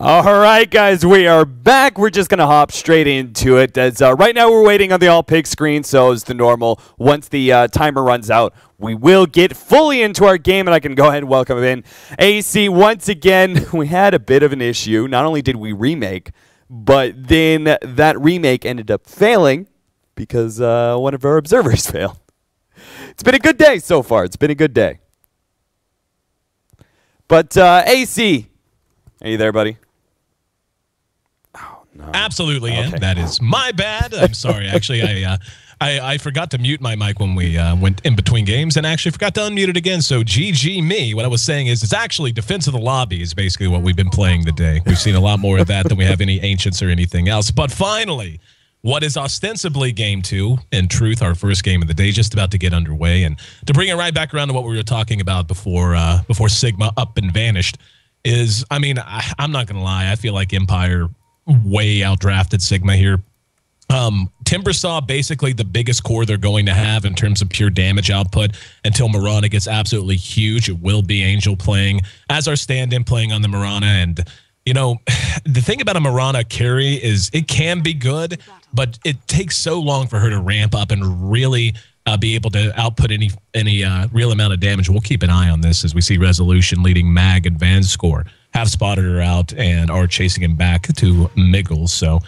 All right, guys, we are back. We're just going to hop straight into it. As right now we're waiting on the all-pick screen, so as the normal, once the timer runs out, we will get fully into our game, and I can go ahead and welcome in Ayesee once again. We had a bit of an issue. Not only did we remake, but then that remake ended up failing because one of our observers failed. It's been a good day so far. It's been a good day. But Ayesee, are you there, buddy? Oh, no. Absolutely, okay. and that is my bad. I'm sorry. Actually, I forgot to mute my mic when we went in between games, and actually forgot to unmute it again. So GG me. What I was saying is it's actually Defense of the Lobby is basically what we've been playing today. We've seen a lot more of that than we have any Ancients or anything else. But finally, what is ostensibly Game 2, in truth, our first game of the day, just about to get underway. And to bring it right back around to what we were talking about before Sigma up and vanished is, I mean, I'm not going to lie. I feel like Empire way outdrafted Sigma here. Timbersaw, basically the biggest core they're going to have in terms of pure damage output until Mirana gets absolutely huge. It will be Angel playing as our stand-in playing on the Mirana. And, you know, the thing about a Mirana carry is it can be good, but it takes so long for her to ramp up and really be able to output any real amount of damage. We'll keep an eye on this as we see Resolution leading Mag and Van score. Have spotted her out and are chasing him back to Miggles, so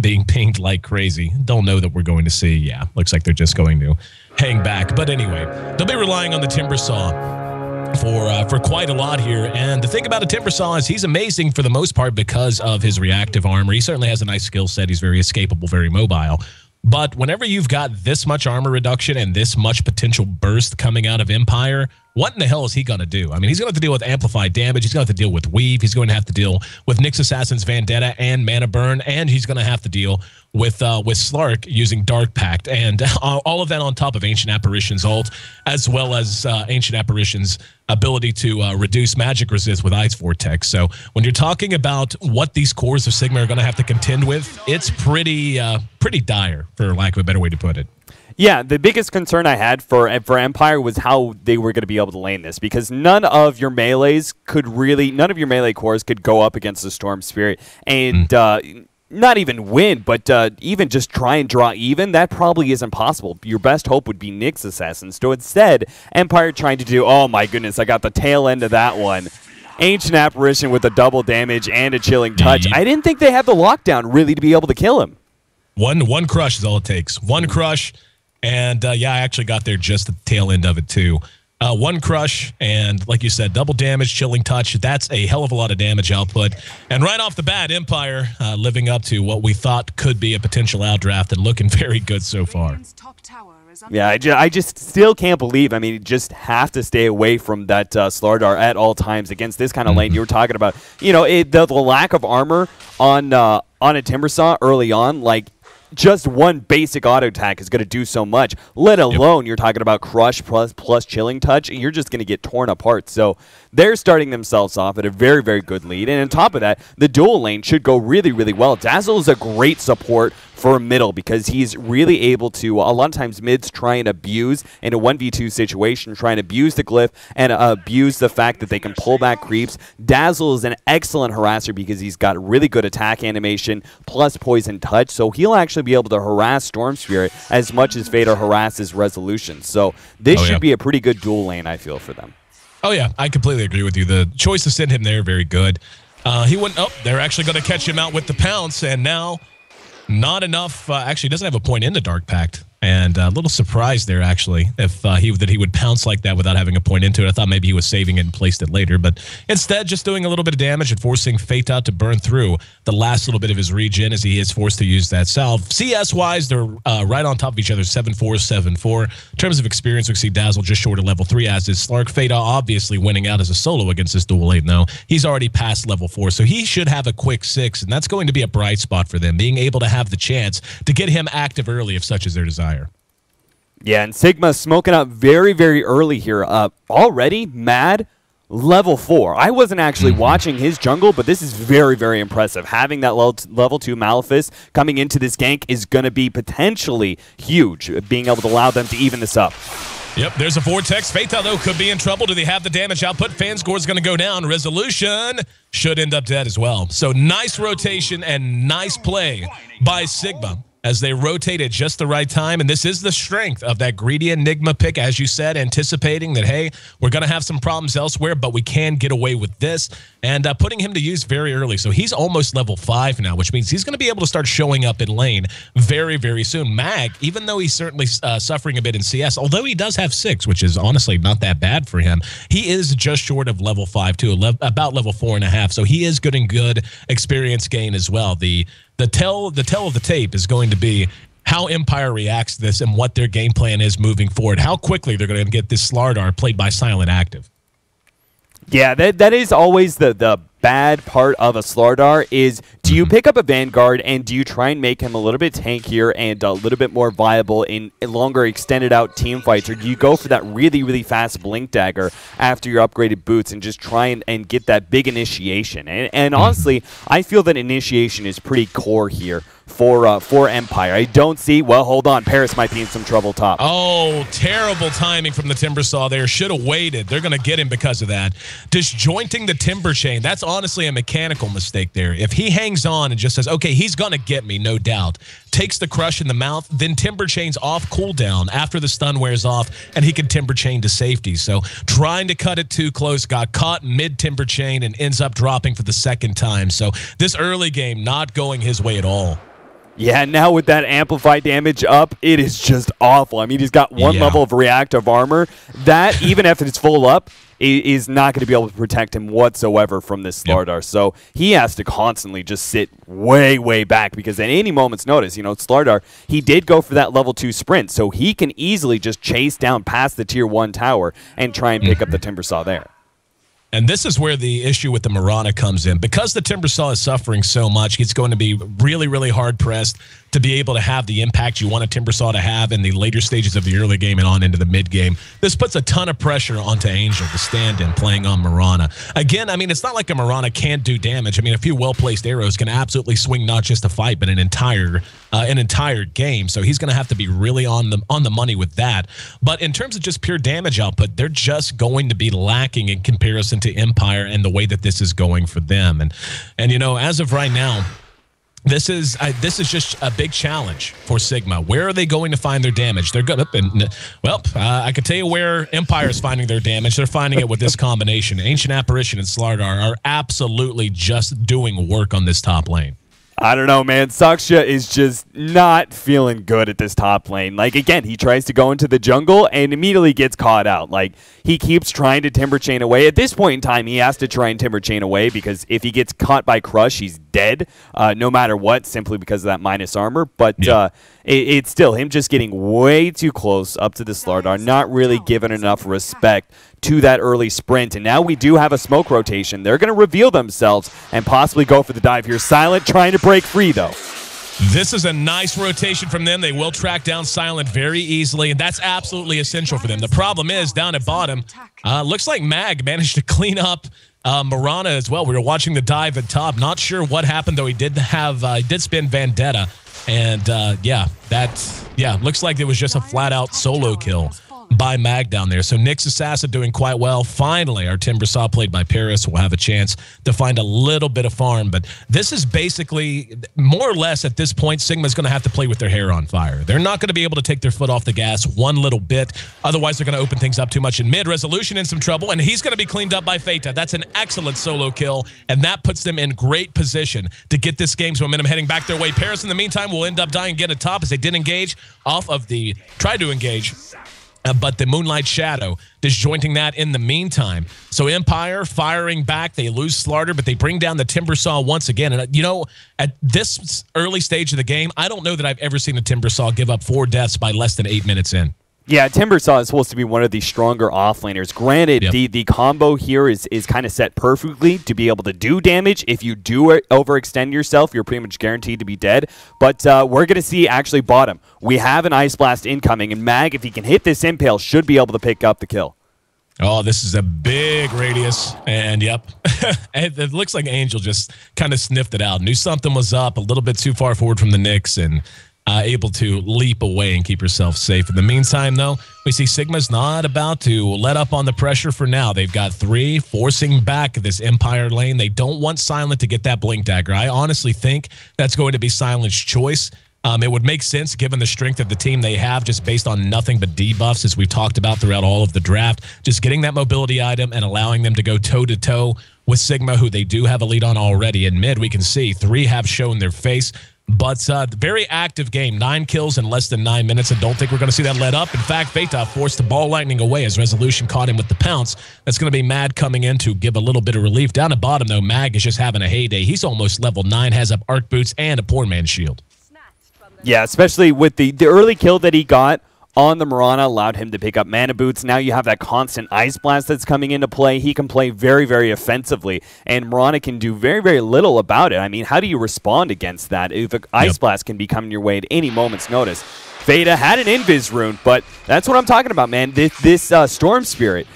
being pinged like crazy. Don't know that we're going to see. Yeah, looks like they're just going to hang back. But anyway, they'll be relying on the Timbersaw for quite a lot here. And the thing about a Timbersaw is he's amazing for the most part because of his reactive armor. He certainly has a nice skill set. He's very escapable, very mobile. But whenever you've got this much armor reduction and this much potential burst coming out of Empire, what in the hell is he going to do? I mean, he's going to have to deal with amplified damage. He's going to have to deal with Weave. He's going to have to deal with Nyx Assassin's Vendetta and Mana Burn. And he's going to have to deal with Slark using Dark Pact. And all of that on top of Ancient Apparition's ult, as well as Ancient Apparition's ability to reduce magic resist with Ice Vortex. So when you're talking about what these cores of Sigma are going to have to contend with, it's pretty dire, for lack of a better way to put it. Yeah, the biggest concern I had for Empire was how they were going to be able to lane this, because none of your melee cores could go up against the Storm Spirit and not even win, but even just try and draw even. That probably isn't possible. Your best hope would be Nyx Assassin. So instead, Empire trying to do, oh my goodness, I got the tail end of that one. Ancient Apparition with a double damage and a chilling touch. I didn't think they had the lockdown really to be able to kill him. One crush is all it takes. One crush. And, yeah, I actually got there just at the tail end of it, too. One crush, and like you said, double damage, chilling touch. That's a hell of a lot of damage output. And right off the bat, Empire living up to what we thought could be a potential outdraft and looking very good so far. Yeah, I just still can't believe. I mean, you just have to stay away from that Slardar at all times against this kind of lane. You were talking about, you know, the lack of armor on a Timbersaw early on, like, just one basic auto attack is going to do so much, let alone you're talking about crush plus chilling touch. You're just going to get torn apart. So they're starting themselves off at a very, very good lead. And on top of that, the dual lane should go really, really well. Dazzle is a great support for middle because he's really able to, a lot of times mids try and abuse in a 1v2 situation, try and abuse the glyph and abuse the fact that they can pull back creeps. Dazzle is an excellent harasser because he's got really good attack animation plus poison touch, so he'll actually be able to harass Storm Spirit as much as Vader harasses Resolution. So this should be a pretty good dual lane, I feel, for them. Oh, yeah, I completely agree with you. The choice to send him there, very good. He went, they're actually going to catch him out with the pounce, and now not enough. Actually, doesn't have a point in the Dark Pact. And a little surprised there, actually, if he would pounce like that without having a point into it. I thought maybe he was saving it and placed it later. But instead, just doing a little bit of damage and forcing Fata to burn through the last little bit of his regen as he is forced to use that salve. CS-wise, they're right on top of each other, 7-4, 7-4. In terms of experience, we see Dazzle just short of level 3, as is Slark. Fata obviously winning out as a solo against this dual lane, though. He's already past level 4, so he should have a quick 6, and that's going to be a bright spot for them, being able to have the chance to get him active early if such is their desire. Yeah, and Sigma smoking up very, very early here. Already, Mad, level 4. I wasn't actually watching his jungle, but this is very, very impressive. Having that level 2 Malefice coming into this gank is going to be potentially huge, being able to allow them to even this up. Yep, there's a Vortex. Fata, though, could be in trouble. Do they have the damage output? Fan score is going to go down. Resolution should end up dead as well. So nice rotation and nice play by Sigma as they rotate at just the right time. And this is the strength of that greedy Enigma pick, as you said, anticipating that, hey, we're going to have some problems elsewhere, but we can get away with this. And putting him to use very early. So he's almost level 5 now, which means he's going to be able to start showing up in lane very, very soon. Mag, even though he's certainly suffering a bit in CS, although he does have 6, which is honestly not that bad for him, he is just short of level 5 too, about level 4.5. So he is getting good experience gain as well. The tell of the tape is going to be how Empire reacts to this and what their game plan is moving forward. How quickly they're going to get this Slardar played by Silent active. Yeah, that is always the bad part of a Slardar is, do you pick up a Vanguard and do you try and make him a little bit tankier and a little bit more viable in longer extended out team fights, or do you go for that really, really fast Blink Dagger after your upgraded boots and just try and get that big initiation? And honestly, I feel that initiation is pretty core here for Empire. I don't see, well, hold on, Paris might be in some trouble top. Oh, terrible timing from the Timbersaw there. Should have waited. They're going to get him because of that. Disjointing the Timber Chain, that's honestly a mechanical mistake there. If he hangs on and just says, okay, he's going to get me, no doubt, takes the crush in the mouth, then Timber Chain's off cooldown after the stun wears off, and he can Timber Chain to safety. So trying to cut it too close, got caught mid Timber Chain and ends up dropping for the second time. So this early game not going his way at all. Yeah, now with that amplified damage up, it is just awful. I mean, he's got one level of reactive armor. That, even if it's full up, is not going to be able to protect him whatsoever from this Slardar. So he has to constantly just sit way, way back because at any moment's notice, you know, Slardar, he did go for that level 2 sprint, so he can easily just chase down past the tier 1 tower and try and pick up the Timbersaw there. And this is where the issue with the Mirana comes in. Because the Timbersaw is suffering so much, he's going to be really, really hard-pressed to be able to have the impact you want a Timbersaw to have in the later stages of the early game and on into the mid-game. This puts a ton of pressure onto Angel to stand in playing on Mirana. Again, I mean, it's not like a Mirana can't do damage. I mean, a few well-placed arrows can absolutely swing not just a fight, but an entire game. So he's going to have to be really on the money with that. But in terms of just pure damage output, they're just going to be lacking in comparison to Empire and the way that this is going for them. And you know, as of right now, this is just a big challenge for Sigma. Where are they going to find their damage? They're good. Well, I can tell you where Empire is finding their damage. They're finding it with this combination. Ancient Apparition and Slardar are absolutely just doing work on this top lane. I don't know, man. Saksha is just not feeling good at this top lane. Like, again, he tries to go into the jungle and immediately gets caught out. Like, he keeps trying to Timber Chain away. At this point in time, he has to try and Timber Chain away because if he gets caught by Crush, he's dead no matter what, simply because of that minus armor. But it's still him just getting way too close up to the Slardar, not really given enough respect to that early sprint. And now we do have a smoke rotation. They're going to reveal themselves and possibly go for the dive here. Silent trying to break free, though. This is a nice rotation from them. They will track down Silent very easily, and that's absolutely essential for them. The problem is, down at bottom, looks like Mag managed to clean up Mirana as well. We were watching the dive at top. Not sure what happened, though. He did spin Vendetta. And, looks like it was just a flat-out solo kill by Mag down there. So Nyx Assassin doing quite well. Finally, our Timbersaw played by Paris will have a chance to find a little bit of farm. But this is basically, more or less at this point, Sigma's going to have to play with their hair on fire. They're not going to be able to take their foot off the gas one little bit. Otherwise, they're going to open things up too much in mid. Resolution in some trouble, and he's going to be cleaned up by Fata. That's an excellent solo kill, and that puts them in great position to get this game's momentum heading back their way. Paris, in the meantime, will end up dying again at top as they did engage off of the, tried to engage, but the Moonlight Shadow disjointing that in the meantime. So Empire firing back. They lose Slardar, but they bring down the Timbersaw once again. And, you know, at this early stage of the game, I don't know that I've ever seen a Timbersaw give up 4 deaths by less than 8 minutes in. Yeah, Timbersaw is supposed to be one of the stronger offlaners. Granted, the combo here is kind of set perfectly to be able to do damage. If you do overextend yourself, you're pretty much guaranteed to be dead. But we're going to see actually bottom. We have an Ice Blast incoming, and Mag, if he can hit this Impale, should be able to pick up the kill. Oh, this is a big radius, and yep. It looks like Angel just kind of sniffed it out. Knew something was up, a little bit too far forward from the Nyx, and able to leap away and keep herself safe. In the meantime, though, we see Sigma's not about to let up on the pressure for now. They've got 3 forcing back this Empire lane. They don't want Silent to get that Blink Dagger. I honestly think that's going to be Silent's choice. It would make sense given the strength of the team they have, just based on nothing but debuffs, as we've talked about throughout all of the draft. Just getting that mobility item and allowing them to go toe-to-toe with Sigma, who they do have a lead on already. In mid, we can see 3 have shown their face. But very active game. 9 kills in less than 9 minutes. I don't think we're going to see that let up. In fact, Feta forced the ball lightning away as Resolution caught him with the pounce. That's going to be Mad coming in to give a little bit of relief. Down at bottom, though, Mag is just having a heyday. He's almost level 9, has up arc boots and a poor man's shield. Yeah, especially with the early kill that he got on the Mirana allowed him to pick up mana boots. Now you have that constant Ice Blast that's coming into play. He can play very, very offensively, and Mirana can do very, very little about it. I mean, how do you respond against that if an Ice Blast can be coming your way at any moment's notice? Veda had an Invis rune, but that's what I'm talking about, man. This Storm Spirit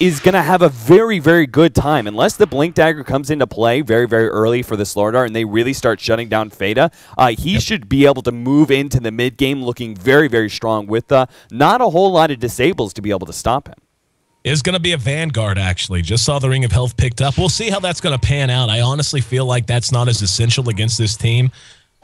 is going to have a very, very good time. Unless the Blink Dagger comes into play very, very early for the Slordar and they really start shutting down Feta, he should be able to move into the mid-game looking very, very strong with not a whole lot of disables to be able to stop him. Is going to be a Vanguard, actually. Just saw the Ring of Health picked up. We'll see how that's going to pan out. I honestly feel like that's not as essential against this team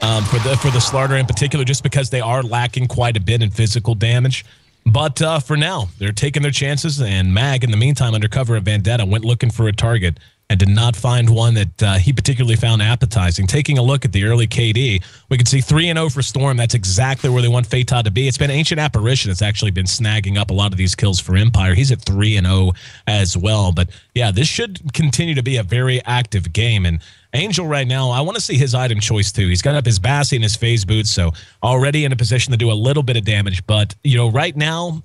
for the Slaughter in particular, just because they are lacking quite a bit in physical damage. But for now, they're taking their chances, and Mag, in the meantime, under cover of Vendetta, went looking for a target and did not find one that he particularly found appetizing. Taking a look at the early KD, we can see 3-0 for Storm. That's exactly where they want Feta to be. It's been Ancient Apparition that's actually been snagging up a lot of these kills for Empire. He's at 3-0 as well. But yeah, this should continue to be a very active game. And Angel right now, I want to see his item choice too. He's got up his Bassi and his phase boots, so already in a position to do a little bit of damage. But, you know, right now,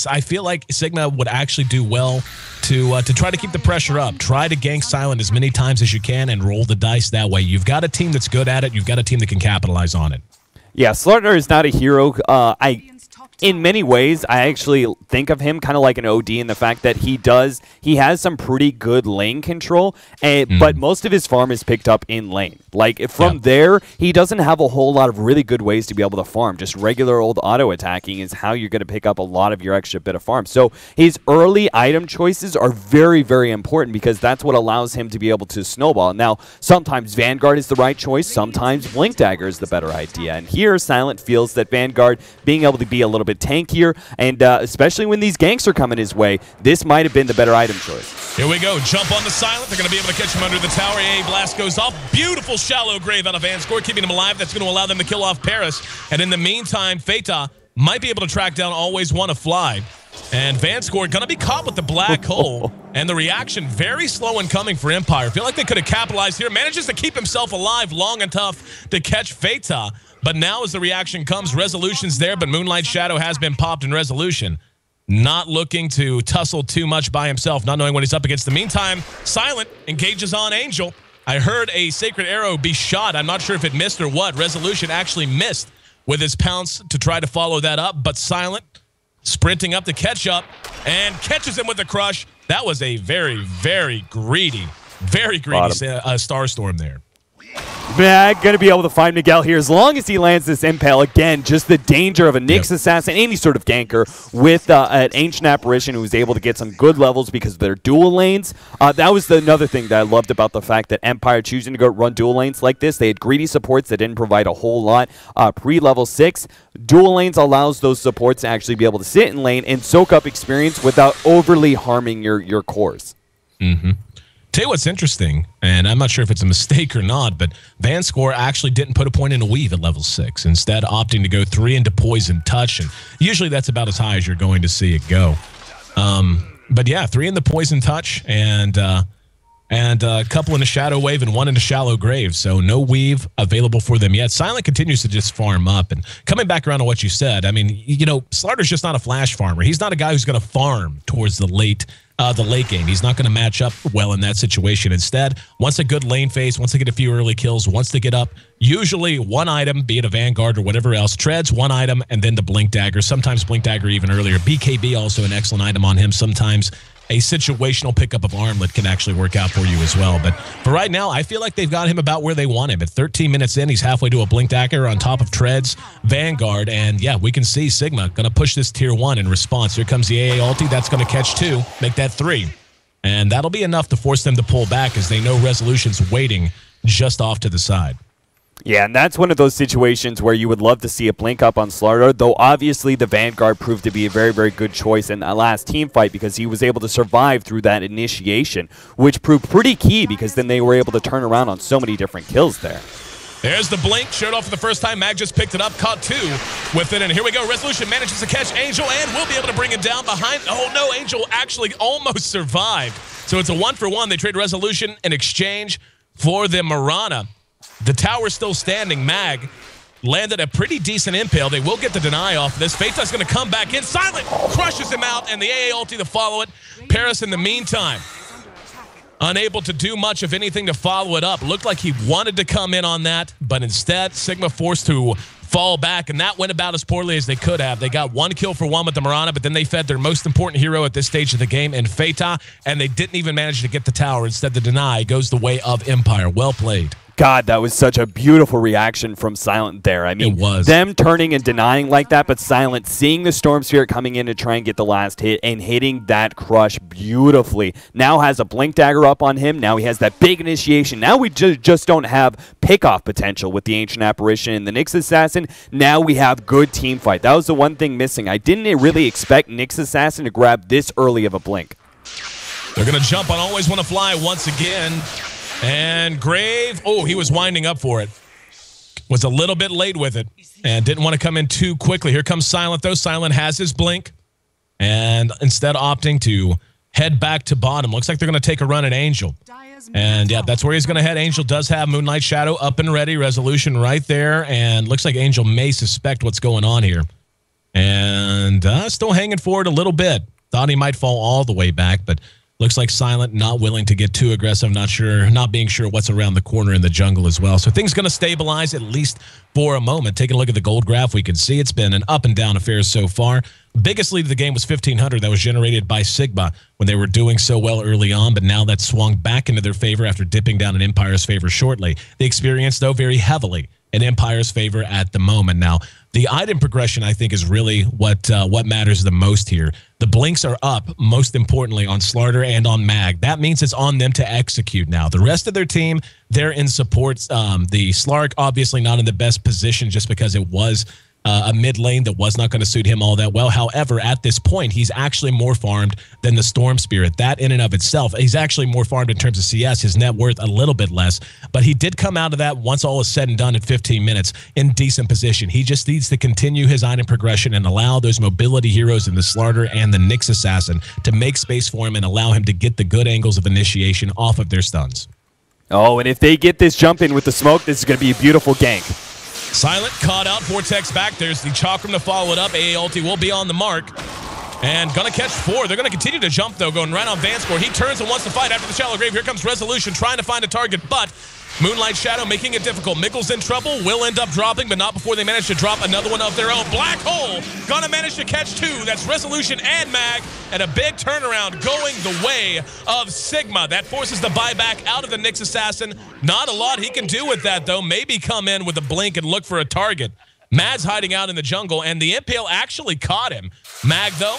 I feel like Sigma would actually do well to try to keep the pressure up. Try to gank Silent as many times as you can and roll the dice that way. You've got a team that's good at it. You've got a team that can capitalize on it. Yeah, Slaughter is not a hero. In many ways, I actually think of him kind of like an OD in the fact that he has some pretty good lane control, but most of his farm is picked up in lane. Like, from there, he doesn't have a whole lot of really good ways to be able to farm. Just regular old auto-attacking is how you're going to pick up a lot of your extra bit of farm. So his early item choices are very, very important because that's what allows him to be able to snowball. Now, sometimes Vanguard is the right choice. Sometimes Blink Dagger is the better idea. And here, Silent feels that Vanguard being able to be a little bit tankier, and especially when these ganks are coming his way, this might have been the better item choice. Here we go. Jump on the Silent. They're going to be able to catch him under the tower. A blast goes off. Beautiful shallow grave out of Vanscore, keeping him alive. That's going to allow them to kill off Paris. And in the meantime, Feta might be able to track down Always Wanna Fly. And Vanscore going to be caught with the black hole. And the reaction very slow in coming for Empire. Feel like they could have capitalized here. Manages to keep himself alive long and tough to catch Feta. But now as the reaction comes, Resolution's there, but Moonlight Shadow has been popped in Resolution. Not looking to tussle too much by himself, not knowing what he's up against. In the meantime, Silent engages on Angel. I heard a Sacred Arrow be shot. I'm not sure if it missed or what. Resolution actually missed with his pounce to try to follow that up, but Silent sprinting up to catch up and catches him with the crush. That was a very, very greedy Starstorm there. Mag going to be able to find Miguel here as long as he lands this Impale. Again, just the danger of a Nyx Assassin, any sort of ganker, with an Ancient Apparition who was able to get some good levels because of their dual lanes. That was another thing that I loved about the fact that Empire choosing to go run dual lanes like this. They had greedy supports that didn't provide a whole lot. Pre-level 6, dual lanes allows those supports to actually be able to sit in lane and soak up experience without overly harming your cores. Tell you what's interesting, and I'm not sure if it's a mistake or not, but Vanscore actually didn't put a point into Weave at level 6, instead opting to go 3 into Poison Touch, and usually that's about as high as you're going to see it go. But yeah, 3 in the Poison Touch, and a couple in a Shadow Wave and 1 in a Shallow Grave, so no Weave available for them yet. Silent continues to just farm up, and coming back around to what you said, I mean, you know, Slaughter's just not a flash farmer. He's not a guy who's going to farm towards the late game. He's not going to match up well in that situation. Instead, wants a good lane phase, wants to get a few early kills, wants to get up usually one item, be it a Vanguard or whatever else, treads one item, and then the Blink Dagger. Sometimes Blink Dagger even earlier. BKB also an excellent item on him. Sometimes a situational pickup of Armlet can actually work out for you as well. But for right now, I feel like they've got him about where they want him. At 13 minutes in, he's halfway to a Blink Dagger on top of Treads, Vanguard, and yeah, we can see Sigma going to push this tier 1 in response. Here comes the AA ulti. That's going to catch 2, make that 3. And that'll be enough to force them to pull back as they know Resolution's waiting just off to the side. Yeah, and that's one of those situations where you would love to see a blink up on Slardar, though obviously the Vanguard proved to be a very, very good choice in that last team fight because he was able to survive through that initiation, which proved pretty key because then they were able to turn around on so many different kills there. There's the blink, showed off for the first time. Mag just picked it up, caught 2 with it, and here we go. Resolution manages to catch Angel, and we'll be able to bring it down behind. Oh no, Angel actually almost survived. So it's a 1-for-1. They trade Resolution in exchange for the Mirana. The tower's still standing. Mag landed a pretty decent impale. They will get the deny off this. Feita's going to come back in. Silent crushes him out, and the AA ulti to follow it. Paris, in the meantime, unable to do much of anything to follow it up. Looked like he wanted to come in on that, but instead, Sigma forced to fall back, and that went about as poorly as they could have. They got 1 kill for 1 with the Mirana, but then they fed their most important hero at this stage of the game in Feita, and they didn't even manage to get the tower. Instead, the deny goes the way of Empire. Well played. God, that was such a beautiful reaction from Silent there. I mean, it was. Them turning and denying like that, but Silent seeing the Storm Spirit coming in to try and get the last hit and hitting that crush beautifully. Now has a Blink Dagger up on him. Now he has that big initiation. Now we just don't have pick-off potential with the Ancient Apparition and the Nyx Assassin. Now we have good team fight. That was the one thing missing. I didn't really expect Nyx Assassin to grab this early of a blink. They're going to jump on Always Want to Fly once again. And Grave, oh, he was winding up for it. Was a little bit late with it and didn't want to come in too quickly. Here comes Silent, though. Silent has his blink and instead opting to head back to bottom. Looks like they're going to take a run at Angel. And, yeah, that's where he's going to head. Angel does have Moonlight Shadow up and ready. Resolution right there. And looks like Angel may suspect what's going on here. And still hanging forward a little bit. Thought he might fall all the way back, but looks like Silent not willing to get too aggressive, not being sure what's around the corner in the jungle as well. So things going to stabilize at least for a moment. Taking a look at the gold graph, we can see it's been an up and down affair so far. Biggest lead of the game was 1,500. That was generated by Sigma when they were doing so well early on, but now that's swung back into their favor after dipping down in Empire's favor shortly. The experience, though, very heavily in Empire's favor at the moment. Now, the item progression, I think, is really what matters the most here. The blinks are up, most importantly, on Slardar and on Mag. That means it's on them to execute now. The rest of their team, they're in support. The Slark, obviously not in the best position just because it was a mid lane that was not going to suit him all that well. However, at this point, he's actually more farmed than the Storm Spirit. That in and of itself, he's actually more farmed in terms of CS, his net worth a little bit less, but he did come out of that once all is said and done at 15 minutes in decent position. He just needs to continue his item progression and allow those mobility heroes in the Slardar and the Nyx Assassin to make space for him and allow him to get the good angles of initiation off of their stuns. Oh, and if they get this jump in with the smoke, this is going to be a beautiful gank. Silent caught out, Vortex back. There's the Chakram to follow it up. AA ulti will be on the mark. And gonna catch 4. They're gonna continue to jump, though, going right on Vansport. He turns and wants to fight after the shallow grave. Here comes Resolution trying to find a target, but Moonlight Shadow making it difficult. Mickle's in trouble, will end up dropping, but not before they manage to drop another one of their own. Black Hole gonna manage to catch 2. That's Resolution and Mag, and a big turnaround going the way of Sigma. That forces the buyback out of the Nyx Assassin. Not a lot he can do with that, though. Maybe come in with a blink and look for a target. Mad's hiding out in the jungle, and the Impale actually caught him. Mag, though,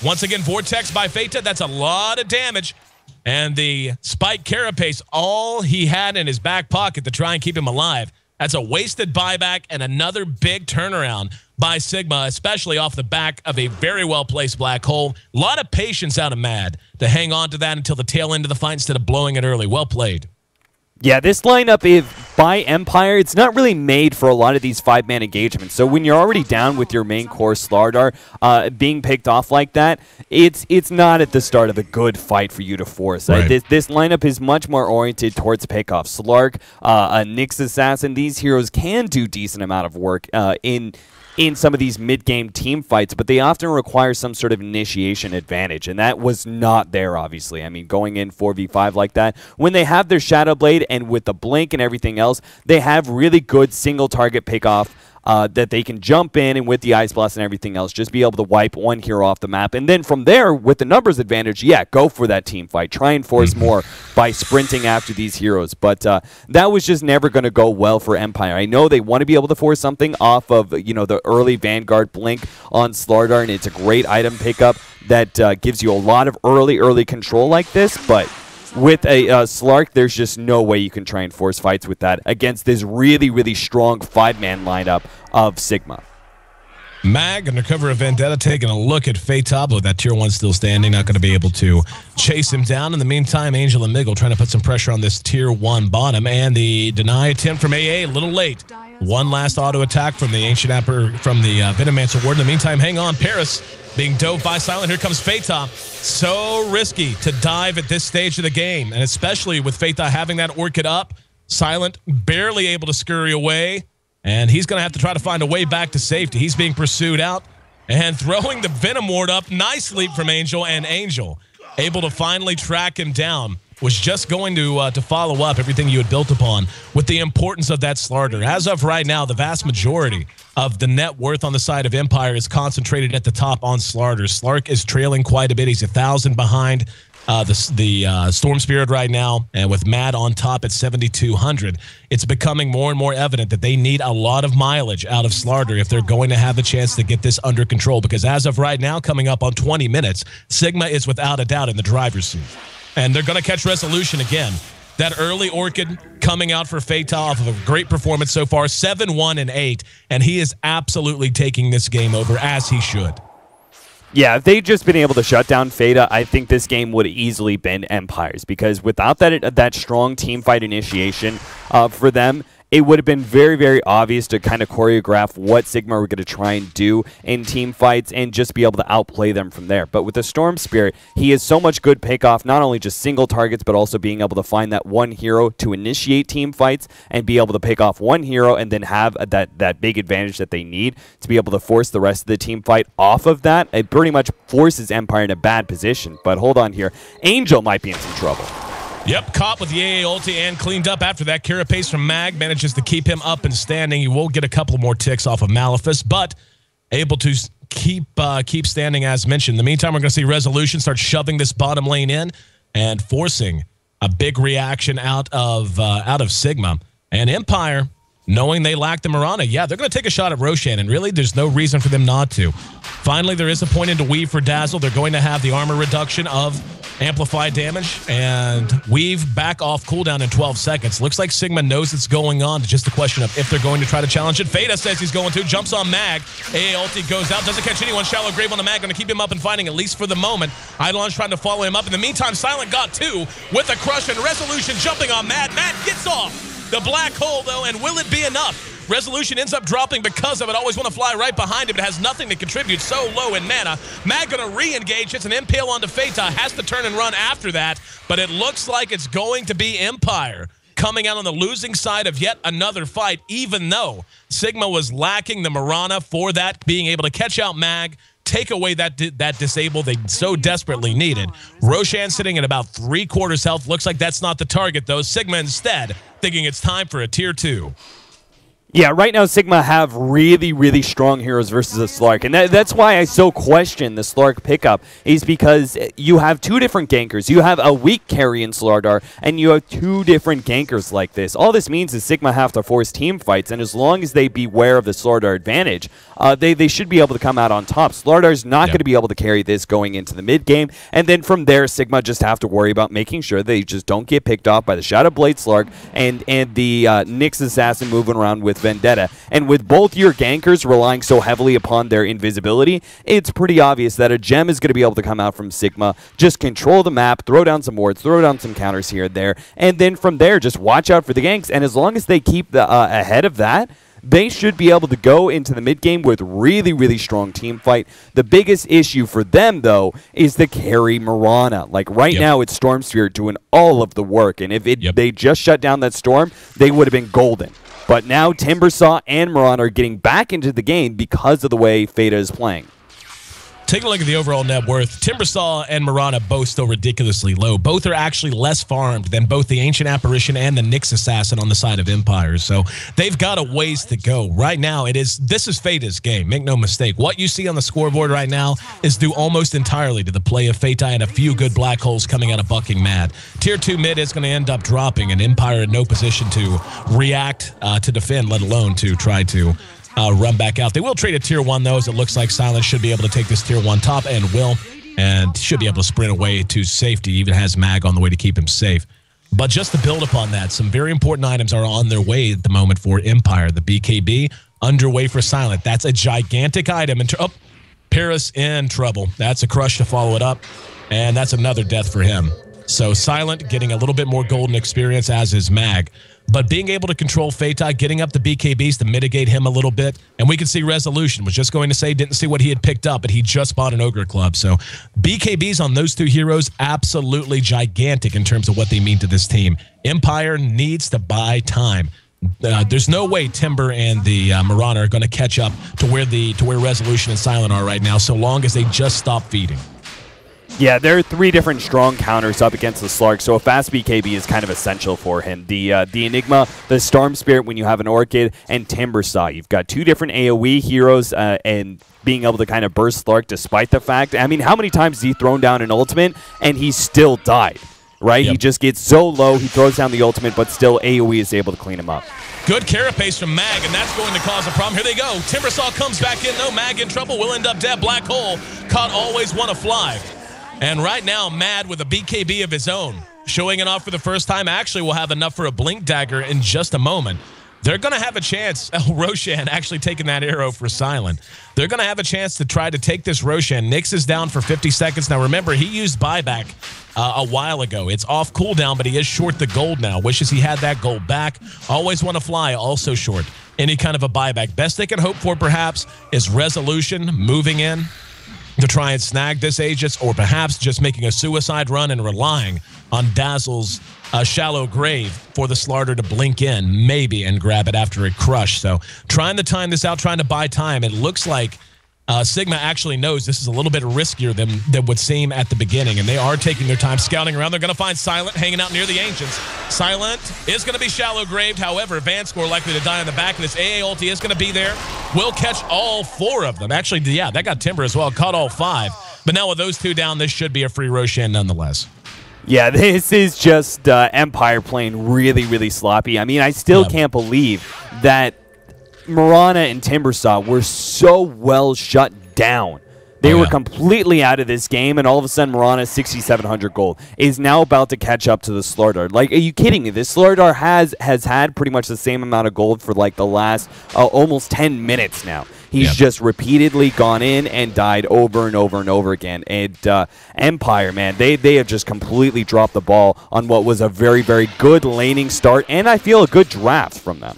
once again, Vortex by Feita. That's a lot of damage. And the Spike Carapace, all he had in his back pocket to try and keep him alive. That's a wasted buyback and another big turnaround by Sigma, especially off the back of a very well-placed Black Hole. A lot of patience out of Mad to hang on to that until the tail end of the fight instead of blowing it early. Well played. Yeah, this lineup by Empire, it's not really made for a lot of these 5-man engagements. So when you're already down with your main core Slardar being picked off like that, it's not at the start of a good fight for you to force. Right. This lineup is much more oriented towards pickoff. Slark, a Nyx Assassin, these heroes can do decent amount of work in some of these mid-game team fights, but they often require some sort of initiation advantage, and that was not there, obviously. I mean, going in 4v5 like that, when they have their Shadow Blade and with the blink and everything else, they have really good single-target pick-off that they can jump in and with the Ice Blast and everything else, just be able to wipe one hero off the map. And then from there, with the numbers advantage, yeah, go for that team fight. Try and force more by sprinting after these heroes. But that was just never going to go well for Empire. I know they want to be able to force something off of, the early Vanguard blink on Slardar, and it's a great item pickup that gives you a lot of early control like this, but with a Slark, there's just no way you can try and force fights with that against this really strong 5-man lineup of Sigma. Mag, under cover of Vendetta, taking a look at Phaetab. That tier 1 still standing, not going to be able to chase him down. In the meantime, Angel and Miggle trying to put some pressure on this tier 1 bottom, and the deny attempt from AA, a little late. One last auto attack from the Ancient Apper, from the Venomancer Ward. In the meantime, hang on, Paris being dove by Silent. Here comes Phaetab. So risky to dive at this stage of the game, and especially with Phaetab having that Orchid up. Silent barely able to scurry away, and he's going to have to try to find a way back to safety. He's being pursued out and throwing the Venom Ward up. Nice leap from Angel, and Angel able to finally track him down. Was just going to follow up everything you had built upon with the importance of that Slardar. As of right now, the vast majority of the net worth on the side of Empire is concentrated at the top on Slardar. Slark is trailing quite a bit. He's 1,000 behind the Storm Spirit right now, and with Mad on top at 7,200. It's becoming more and more evident that they need a lot of mileage out of Slardar if they're going to have the chance to get this under control, because as of right now, coming up on 20 minutes, Sigma is without a doubt in the driver's seat. And they're going to catch Resolution again. That early Orchid coming out for Phaetab off of a great performance so far, 7-1-8, and he is absolutely taking this game over, as he should. Yeah, if they'd just been able to shut down Phaetab, I think this game would have easily been Empire's, because without that strong team fight initiation for them, it would have been very obvious to kind of choreograph what Sigma were going to try and do in team fights and just be able to outplay them from there. But with the Storm Spirit, he has so much good pick-off, not only just single targets, but also being able to find that one hero to initiate team fights and be able to pick off one hero and then have that big advantage that they need to be able to force the rest of the team fight off of that. It pretty much forces Empire in a bad position. But hold on here. Angel might be in some trouble. Yep, caught with the AA ulti and cleaned up after that. Carapace from Mag manages to keep him up and standing. He will get a couple more ticks off of Malefice, but able to keep standing as mentioned. In the meantime, we're going to see Resolution start shoving this bottom lane in and forcing a big reaction out of Sigma. And Empire, knowing they lack the Mirana, yeah, they're going to take a shot at Roshan, and really there's no reason for them not to. Finally, there is a point into Weave for Dazzle. They're going to have the armor reduction of amplified damage, and Weave back off cooldown in 12 seconds. Looks like Sigma knows it's going on. It's just a question of if they're going to try to challenge it. Fada says he's going to. Jumps on Mag. AA ulti goes out. Doesn't catch anyone. Shallow grave on the Mag. Going to keep him up and fighting, at least for the moment. Eidolon's trying to follow him up. In the meantime, Silent got two with a crush, and Resolution jumping on Mad. Mad gets off the black hole, though, and will it be enough? Resolution ends up dropping because of it. Always want to fly right behind him, but has nothing to contribute. So low in mana. Mag going to re-engage. It's an impale onto Phaetab. Has to turn and run after that, but it looks like it's going to be Empire coming out on the losing side of yet another fight, even though Sigma was lacking the Mirana for that, being able to catch out Mag, take away that disable they so desperately needed. Roshan sitting at about 3/4 health. Looks like that's not the target, though. Sigma instead thinking it's time for a tier 2. Yeah, right now Sigma have really strong heroes versus a Slark, and that's why I so question the Slark pickup, is because you have two different gankers. You have a weak carry in Slardar, and you have two different gankers like this. All this means is Sigma have to force team fights, and as long as they beware of the Slardar advantage, they should be able to come out on top. Slardar's not going to be able to carry this going into the mid-game, and then from there, Sigma just have to worry about making sure they just don't get picked off by the Shadow Blade Slark and the Nyx Assassin moving around with Vendetta. And with both your gankers relying so heavily upon their invisibility, it's pretty obvious that a gem is going to be able to come out from Sigma, just control the map, throw down some wards, throw down some counters here and there, and then from there, just watch out for the ganks. And as long as they keep ahead of that, they should be able to go into the mid-game with really strong team fight. The biggest issue for them, though, is the carry Mirana. Like, right now, it's Storm Spirit doing all of the work, and if they just shut down that Storm, they would have been golden. But now Timbersaw and Mirana are getting back into the game because of the way Fada is playing. Take a look at the overall net worth. Timbersaw and Mirana both still ridiculously low. Both are actually less farmed than both the Ancient Apparition and the Nyx Assassin on the side of Empire. So they've got a ways to go. Right now, this is Fata's game. Make no mistake. What you see on the scoreboard right now is due almost entirely to the play of Fata and a few good black holes coming out of Bucking Mad. Tier 2 mid is going to end up dropping, and Empire in no position to react to defend, let alone to try to run back out. They will trade a Tier 1, though, as it looks like Silence should be able to take this Tier 1 top and will, and should be able to sprint away to safety. Even has Mag on the way to keep him safe. But just to build upon that, some very important items are on their way at the moment for Empire. The BKB underway for Silent. That's a gigantic item. Oh, Paris in trouble. That's a crush to follow it up, and that's another death for him. So Silent getting a little bit more golden experience, as is Mag. But being able to control Fata, getting up the BKBs to mitigate him a little bit. And we can see Resolution. Was just going to say, didn't see what he had picked up, but he just bought an Ogre Club. So BKBs on those two heroes, absolutely gigantic in terms of what they mean to this team. Empire needs to buy time. There's no way Timber and the Mirana are going to catch up to where Resolution and Silent are right now, so long as they just stop feeding. Yeah, there are 3 different strong counters up against the Slark, so a fast BKB is kind of essential for him. The Enigma, the Storm Spirit when you have an Orchid, and Timbersaw. You've got 2 different AoE heroes, and being able to kind of burst Slark despite the fact, I mean, how many times has he thrown down an ultimate and he still died, right? Yep. He just gets so low, he throws down the ultimate, but still AoE is able to clean him up. Good carapace from Mag, and that's going to cause a problem. Here they go. Timbersaw comes back in, though. Mag in trouble, will end up dead. Black Hole, caught always one to fly. And right now, Mad with a BKB of his own, showing it off for the first time. Actually, will have enough for a Blink Dagger in just a moment. They're going to have a chance. Oh, Roshan actually taking that arrow for Silent. They're going to have a chance to try to take this Roshan. Nyx is down for 50 seconds. Now, remember, he used buyback a while ago. It's off cooldown, but he is short the gold now. Wishes he had that gold back. Always want to fly, also short any kind of a buyback. Best they can hope for, perhaps, is Resolution moving in to try and snag this Aegis, or perhaps just making a suicide run and relying on Dazzle's shallow grave for the Slarder to blink in, maybe, and grab it after a crush. So trying to time this out, trying to buy time. It looks like Sigma actually knows this is a little bit riskier than would seem at the beginning, and they are taking their time scouting around. They're going to find Silent hanging out near the Ancients. Silent is going to be shallow graved. However, Vanscore likely to die on the back of this. AA ulti is going to be there. Will catch all 4 of them. Actually, yeah, that got Timber as well. Caught all 5. But now with those 2 down, this should be a free Roshan nonetheless. Yeah, this is just Empire playing really, really sloppy. I mean, I still can't believe that Mirana and Timbersaw were so well shut down. They were completely out of this game, and all of a sudden Mirana, 6,700 gold, is now about to catch up to the Slardar. Like, are you kidding me? This Slardar has had pretty much the same amount of gold for like the last almost 10 minutes now. He's just repeatedly gone in and died over and over and over again. And Empire, man, they have just completely dropped the ball on what was a very, very good laning start, and I feel a good draft from them.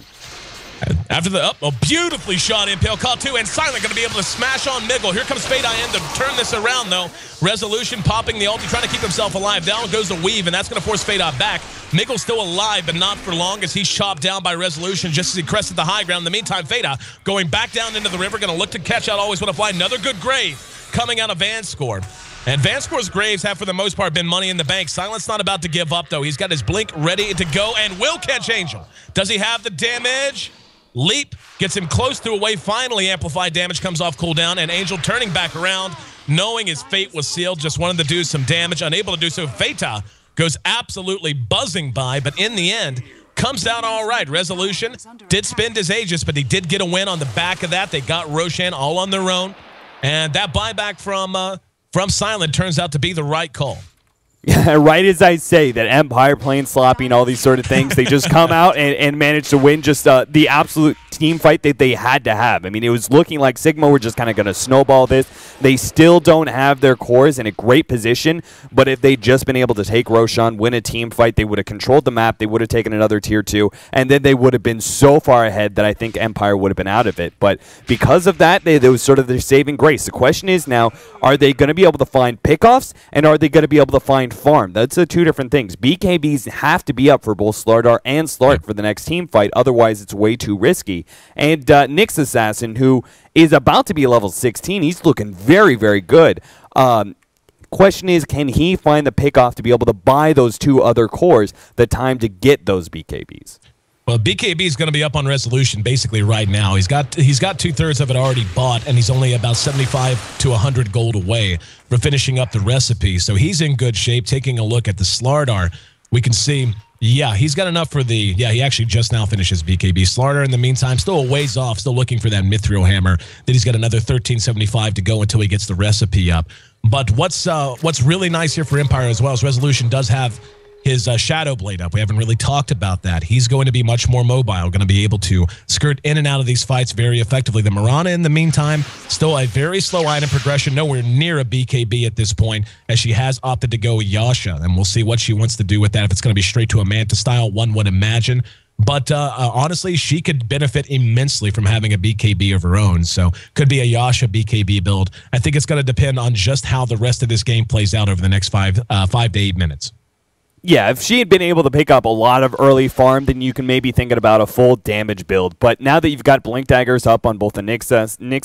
After the a beautifully shot impale, caught 2, and Silent going to be able to smash on Miggle. Here comes Fade in to turn this around, though. Resolution popping the ulti, trying to keep himself alive. Down goes the Weave, and that's going to force Fade back. Miggle's still alive, but not for long, as he's chopped down by Resolution just as he crested the high ground. In the meantime, Fade going back down into the river, going to look to catch out Always Want to Fly. Another good grave coming out of Vanscore. And Vanscore's graves have, for the most part, been money in the bank. Silent's not about to give up, though. He's got his blink ready to go and will catch Angel. Does he have the damage? Leap gets him close to away. Finally, amplified damage comes off cooldown, and Angel turning back around, knowing his fate was sealed, just wanted to do some damage. Unable to do so, Fata goes absolutely buzzing by, but in the end, comes out all right. Resolution did spend his Aegis, but he did get a win on the back of that. They got Roshan all on their own, and that buyback from Silent turns out to be the right call. Yeah, right as I say that Empire playing sloppy and all these sort of things, they just come out and manage to win just the absolute team fight that they had to have. I mean, it was looking like Sigma were just kind of going to snowball this. They still don't have their cores in a great position, but if they'd just been able to take Roshan, win a team fight, they would have controlled the map, they would have taken another tier 2, and then they would have been so far ahead that I think Empire would have been out of it. But because of that, it was sort of their saving grace. The question is now, are they going to be able to find pickoffs, and are they going to be able to find point farm. That's two different things. BKBs have to be up for both Slardar and Slark for the next team fight. Otherwise, it's way too risky. And Nyx Assassin, who is about to be level 16, he's looking very, very good. Question is, can he find the pickoff to be able to buy those two other cores the time to get those BKBs? Well, BKB is going to be up on resolution basically right now. He's got 2/3 of it already bought, and he's only about 75 to 100 gold away for finishing up the recipe. So he's in good shape. Taking a look at the Slardar, we can see, yeah, he's got enough for the, yeah, he actually just now finishes BKB. Slardar, in the meantime, still a ways off, still looking for that Mithril Hammer. Then he's got another 1375 to go until he gets the recipe up. But what's really nice here for Empire as well is Resolution does have his Shadow Blade up. We haven't really talked about that. He's going to be much more mobile, going to be able to skirt in and out of these fights very effectively. The Mirana, in the meantime, still a very slow item progression, nowhere near a BKB at this point, as she has opted to go Yasha, and we'll see what she wants to do with that. If it's going to be straight to a Manta style, one would imagine. But honestly, she could benefit immensely from having a BKB of her own. So could be a Yasha BKB build. I think it's going to depend on just how the rest of this game plays out over the next 5 to 8 minutes. Yeah, if she had been able to pick up a lot of early farm, then you can maybe think about a full damage build. But now that you've got Blink Daggers up on both the Nyx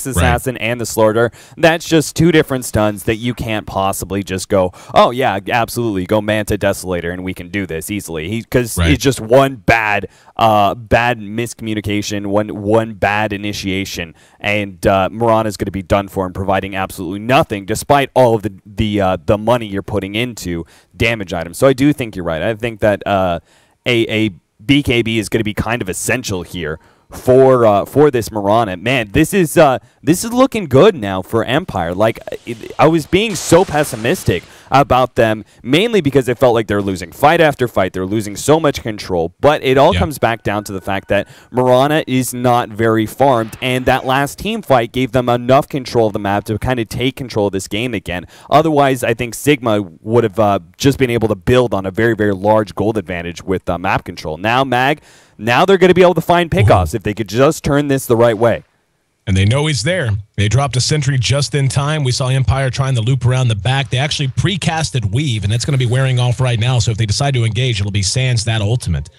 Assassin and the Slardar, that's just two different stuns that you can't possibly just go, oh yeah, absolutely, go Manta Desolator and we can do this easily. Because it's just one bad miscommunication, one bad initiation, and Mirana's going to be done for and providing absolutely nothing, despite all of the money you're putting into damage items. So I do think you're right. I think that a BKB is going to be kind of essential here for this Mirana. Man, this is looking good now for Empire. Like, I was being so pessimistic about them, mainly because it felt like they're losing fight after fight. They're losing so much control, but it all comes back down to the fact that Mirana is not very farmed, and that last team fight gave them enough control of the map to kind of take control of this game again. Otherwise, I think Sigma would have just been able to build on a very, very large gold advantage with map control. Now, now they're going to be able to find pickoffs if they could just turn this the right way. And they know he's there. They dropped a sentry just in time. We saw Empire trying to loop around the back. They actually pre-casted Weave, and that's going to be wearing off right now. So if they decide to engage, it'll be sans that ultimate.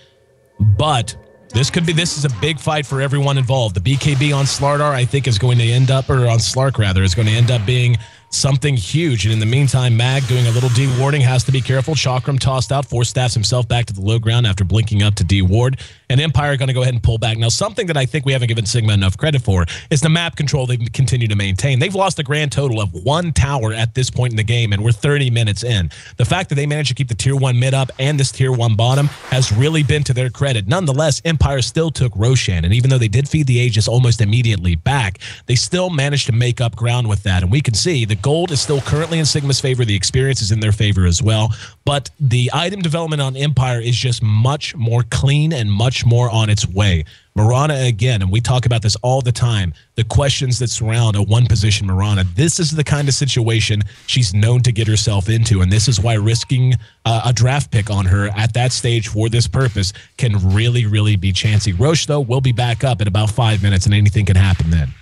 But this is a big fight for everyone involved. The BKB on Slardar, I think, is going to end up, or on Slark rather, is going to end up being something huge. And in the meantime, Mag doing a little dewarding, has to be careful. Chakram tossed out, Force Staffs himself back to the low ground after blinking up to deward. And Empire going to go ahead and pull back. Now, something that I think we haven't given Sigma enough credit for is the map control they continue to maintain. They've lost a grand total of 1 tower at this point in the game, and we're 30 minutes in. The fact that they managed to keep the tier 1 mid up and this tier 1 bottom has really been to their credit. Nonetheless, Empire still took Roshan, and even though they did feed the Aegis almost immediately back, they still managed to make up ground with that. And we can see the gold is still currently in Sigma's favor. The experience is in their favor as well. But the item development on Empire is just much more clean and much more on its way. Mirana, again, and we talk about this all the time, the questions that surround a one-position Mirana. This is the kind of situation she's known to get herself into, and this is why risking a draft pick on her at that stage for this purpose can really, really be chancy. Roche, though, will be back up in about 5 minutes, and anything can happen then.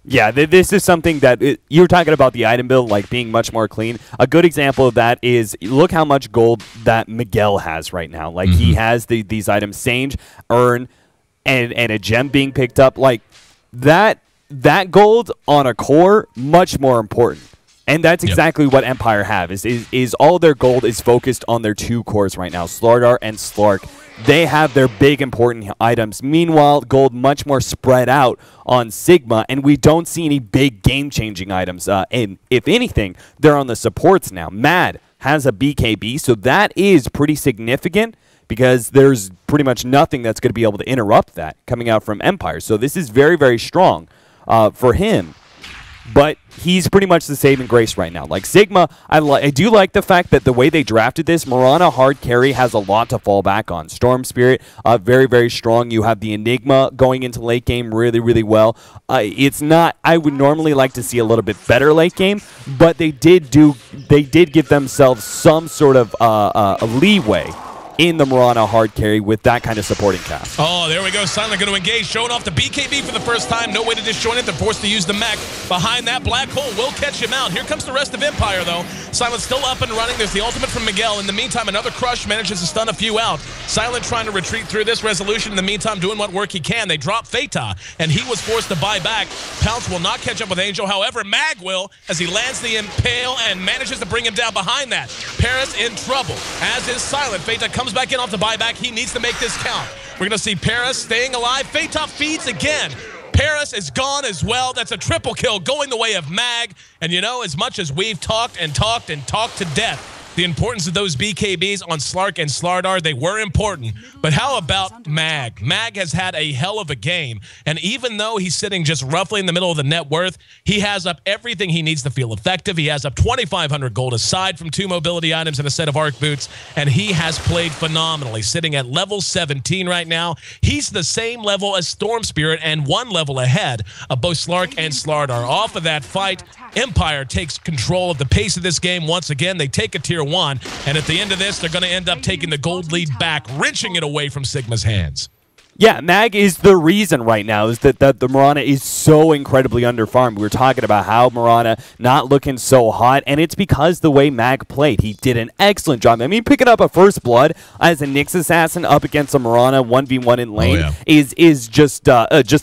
Yeah, this is something that you were talking about, the item build like being much more clean. A good example of that is look how much gold that Miguel has right now. Like he has these items, Sange, Urn, and a gem being picked up. Like that gold on a core, much more important. And that's exactly what Empire have, is all their gold is focused on their 2 cores right now, Slardar and Slark. They have their big important items. Meanwhile, gold much more spread out on Sigma, and we don't see any big game-changing items. And if anything, they're on the supports now. Mad has a BKB, so that is pretty significant because there's pretty much nothing that's going to be able to interrupt that coming out from Empire. So this is very, very strong for him. But he's pretty much the saving grace right now. Like Sigma, I do like the fact that the way they drafted this, Mirana hard carry has a lot to fall back on. Storm Spirit, very, very strong. You have the Enigma going into late game really, really well. It's not, I would normally like to see a little bit better late game, but they did give themselves some sort of leeway in the Mirana hard carry with that kind of supporting cast. Oh, there we go. Silent going to engage, showing off the BKB for the first time. No way to disjoint it. They're forced to use the mech. Behind that black hole will catch him out. Here comes the rest of Empire, though. Silent still up and running. There's the ultimate from Miguel. In the meantime, another crush manages to stun a few out. Silent trying to retreat through this resolution. In the meantime, doing what work he can. They drop Feta, and he was forced to buy back. Pounce will not catch up with Angel. However, Mag will, as he lands the Impale and manages to bring him down behind that. Paris in trouble, as is Silent. Feta comes back in off the buyback. He needs to make this count. We're going to see Paris staying alive. Feta feeds again. Paris is gone as well. That's a triple kill going the way of Mag. And you know, as much as we've talked and talked and talked to death, the importance of those BKBs on Slark and Slardar, they were important. But how about Mag? Mag has had a hell of a game. And even though he's sitting just roughly in the middle of the net worth, he has up everything he needs to feel effective. He has up 2,500 gold aside from 2 mobility items and a set of arc boots. And he has played phenomenally, sitting at level 17 right now. He's the same level as Storm Spirit and 1 level ahead of both Slark and Slardar. Off of that fight, Empire takes control of the pace of this game once again. They take a tier 1, and at the end of this, they're going to end up taking the gold lead back, wrenching it away from Sigma's hands. Yeah, Mag is the reason right now is that the Mirana is so incredibly underfarmed. We were talking about how Mirana not looking so hot, and it's because the way Mag played. He did an excellent job. I mean, picking up a first blood as a Nyx assassin up against a Mirana 1v1 in lane is just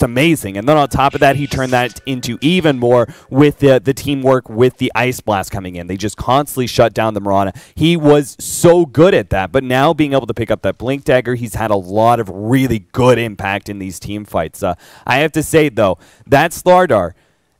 amazing. And then on top of that, he turned that into even more with the teamwork with the Ice Blast coming in. They just constantly shut down the Mirana. He was so good at that, but now being able to pick up that Blink Dagger, he's had a lot of really good impact in these team fights. I have to say, though, that Slardar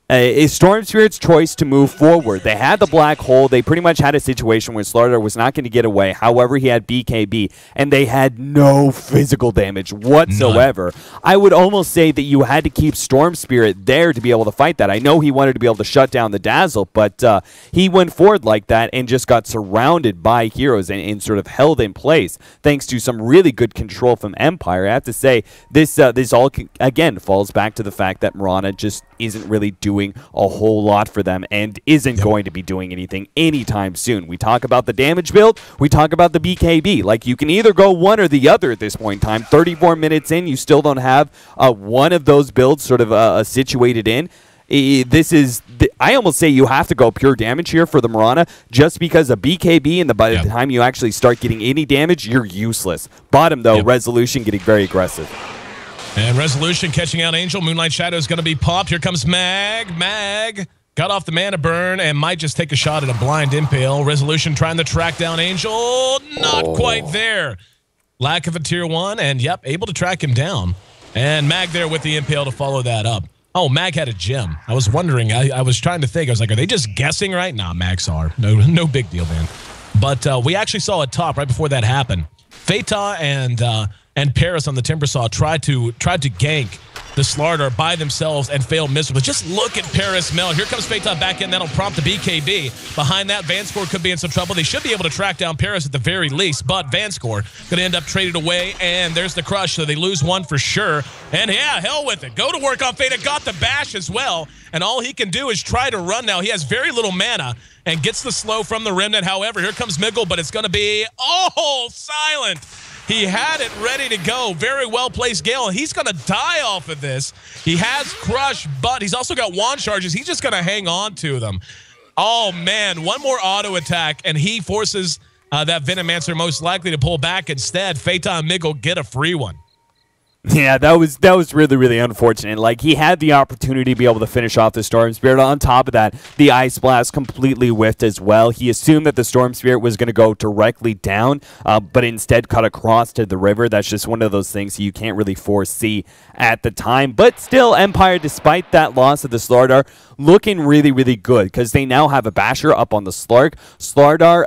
is Storm Spirit's choice to move forward. They had the black hole. They pretty much had a situation where Slardar was not going to get away. However, he had BKB, and they had no physical damage whatsoever. None. I would almost say that you had to keep Storm Spirit there to be able to fight that. I know he wanted to be able to shut down the Dazzle, but he went forward like that and just got surrounded by heroes and sort of held in place thanks to some really good control from Empire. I have to say, this all, again, falls back to the fact that Mirana just isn't really doing a whole lot for them and isn't going to be doing anything anytime soon. We talk about the damage build, we talk about the BKB. Like, you can either go one or the other at this point in time. 34 minutes in, you still don't have one of those builds sort of situated in. This is, I almost say you have to go pure damage here for the Mirana, just because a BKB, and by the time you actually start getting any damage, you're useless. Bottom, though, Resolution getting very aggressive. And Resolution catching out Angel. Moonlight Shadow is going to be popped. Here comes Mag. Mag got off the mana burn and might just take a shot at a blind Impale. Resolution trying to track down Angel. Not quite there. Lack of a tier 1, and yep, able to track him down. And Mag there with the Impale to follow that up. Oh, Mag had a gem. I was wondering. I was trying to think. I was like, are they just guessing right? Nah, Mags are. No big deal, man. But we actually saw a top right before that happened. Feta and Paris on the Timbersaw tried to gank the Slardar by themselves and failed miserably. Just look at Paris melt. Here comes Feta back in. That'll prompt the BKB. Behind that, Vanscore could be in some trouble. They should be able to track down Paris at the very least, but Vanscore going to end up traded away, and there's the crush, so they lose one for sure. And yeah, hell with it. Go to work on Feta. Got the bash as well, and all he can do is try to run now. He has very little mana and gets the slow from the Remnant. However, here comes Miggle, but it's going to be, Silent. He had it ready to go. Very well-placed Gale. He's going to die off of this. He has Crush, but he's also got Wand Charges. He's just going to hang on to them. Oh, man. One more auto attack, and he forces that Venomancer most likely to pull back. Instead, Feta and Miggle get a free one. Yeah, that was really, really unfortunate. Like, he had the opportunity to be able to finish off the Storm Spirit. On top of that, the Ice Blast completely whiffed as well. He assumed that the Storm Spirit was going to go directly down, but instead cut across to the river. That's just one of those things you can't really foresee at the time. But still, Empire, despite that loss of the Slardar, looking really, really good because they now have a Basher up on the Slark. Slardar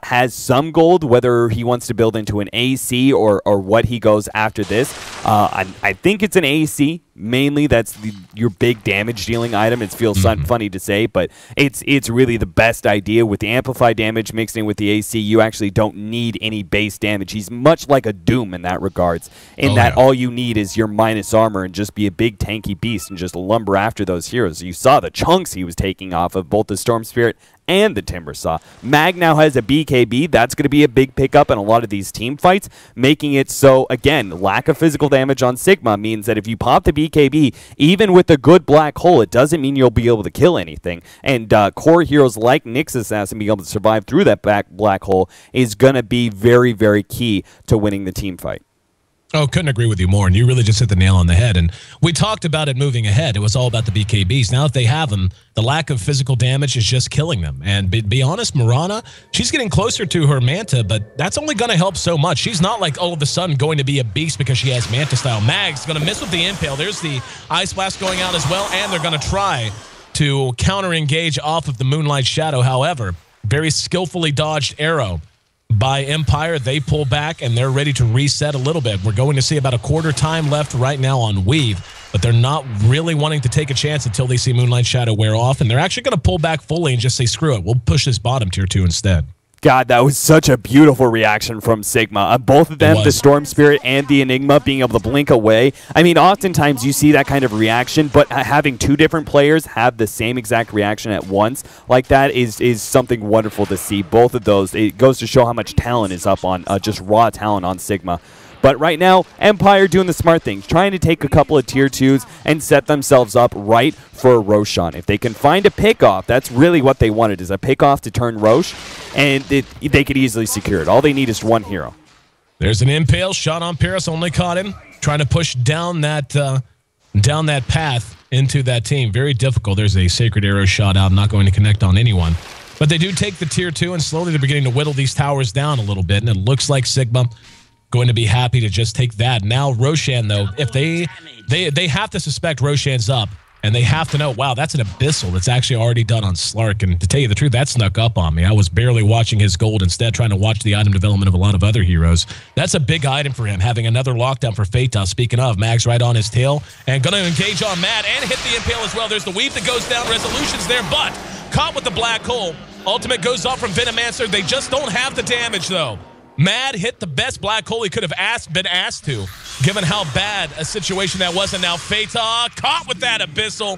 has some gold, whether he wants to build into an AC or what he goes after this. I think it's an AC mainly. That's your big damage dealing item. It feels funny to say, but it's really the best idea. With the amplified damage mixed in with the AC, you actually don't need any base damage. He's much like a Doom in that regards, all you need is your minus armor and just be a big tanky beast and just lumber after those heroes. You saw the chunks he was taking off of both the Storm Spirit and the Timbersaw. Mag now has a BKB. That's going to be a big pickup in a lot of these team fights, making it so, again, lack of physical damage on Sigma means that if you pop the BKB, even with a good black hole, it doesn't mean you'll be able to kill anything. And core heroes like Nyx Assassin being able to survive through that black hole is going to be very, very key to winning the team fight. Oh, couldn't agree with you more, and you really just hit the nail on the head. And we talked about it moving ahead. It was all about the BKBs. Now that they have them, the lack of physical damage is just killing them. And be honest, Mirana, she's getting closer to her Manta, but that's only going to help so much. She's not like all of a sudden going to be a beast because she has Manta style. Mag's going to miss with the Impale. There's the Ice Blast going out as well, and they're going to try to counter-engage off of the Moonlight Shadow. However, very skillfully dodged arrow by Empire. They pull back, and they're ready to reset a little bit. We're going to see about a quarter time left right now on Weave, but they're not really wanting to take a chance until they see Moonlight Shadow wear off, and they're actually going to pull back fully and just say, screw it, we'll push this bottom tier 2 instead. God, that was such a beautiful reaction from Sigma. Both of them, the Storm Spirit and the Enigma, being able to blink away. I mean, oftentimes you see that kind of reaction, but having two different players have the same exact reaction at once like that is something wonderful to see. Both of those, it goes to show how much talent is up on, just raw talent on Sigma. But right now, Empire doing the smart things, trying to take a couple of tier 2s and set themselves up right for Roshan. If they can find a pickoff, that's really what they wanted, is a pickoff to turn Rosh, and they could easily secure it. All they need is one hero. There's an Impale shot on Paris, only caught him, trying to push down that path into that team. Very difficult. There's a Sacred Arrow shot out, not going to connect on anyone. But they do take the tier 2, and slowly they're beginning to whittle these towers down a little bit, and it looks like Sigma going to be happy to just take that. Now Roshan, though, if they have to suspect Roshan's up, and they have to know, wow, that's an Abyssal that's actually already done on Slark. And to tell you the truth, that snuck up on me. I was barely watching his gold, instead trying to watch the item development of a lot of other heroes. That's a big item for him, having another lockdown for Phaetos. Speaking of, Mag's right on his tail, and going to engage on Mad and hit the Impale as well. There's the Weave that goes down, Resolution's there, but caught with the black hole. Ultimate goes off from Venomancer. They just don't have the damage, though. Mad hit the best black hole he could have been asked to, given how bad a situation that was. And now Phaetos caught with that Abyssal.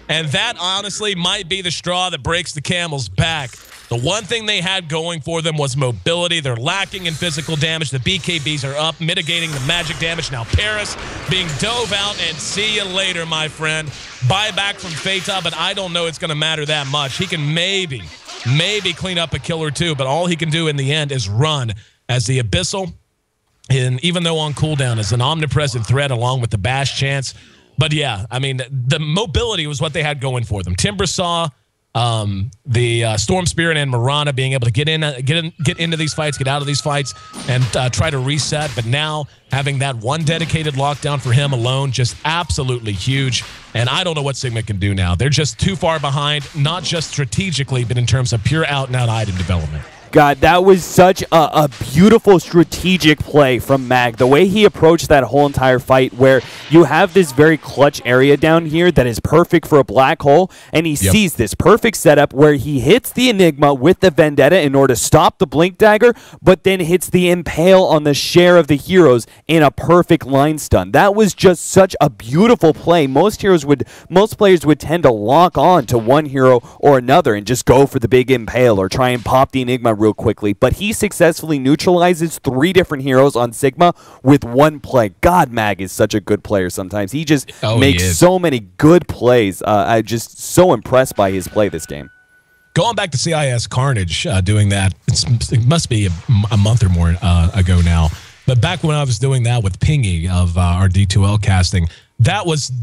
And that, honestly, might be the straw that breaks the camel's back. The one thing they had going for them was mobility. They're lacking in physical damage. The BKBs are up, mitigating the magic damage. Now Paris being dove out, and see you later, my friend. Buyback from Phaetos, but I don't know it's going to matter that much. He can maybe clean up a kill or two, but all he can do in the end is run, as the Abyssal, and even though on cooldown, is an omnipresent threat along with the bash chance. But yeah, I mean, the mobility was what they had going for them. Timbersaw, the Storm Spirit, and Mirana being able to get into these fights, get out of these fights, and try to reset. But now having that one dedicated lockdown for him alone, just absolutely huge. And I don't know what Sigma can do now. They're just too far behind, not just strategically, but in terms of pure out-and-out item development. God, that was such a beautiful strategic play from Mag. The way he approached that whole entire fight, where you have this very clutch area down here that is perfect for a black hole, and he sees this perfect setup where he hits the Enigma with the Vendetta in order to stop the Blink Dagger, but then hits the Impale on the share of the heroes in a perfect line stun. That was just such a beautiful play. Most players would tend to lock on to one hero or another and just go for the big Impale or try and pop the Enigma real quickly, but he successfully neutralizes 3 different heroes on Sigma with one play. God, Mag is such a good player sometimes. He just makes so many good plays. I'm just so impressed by his play this game. Going back to CIS Carnage, doing that, it must be a month or more ago now, but back when I was doing that with Pingy of our D2L casting, that was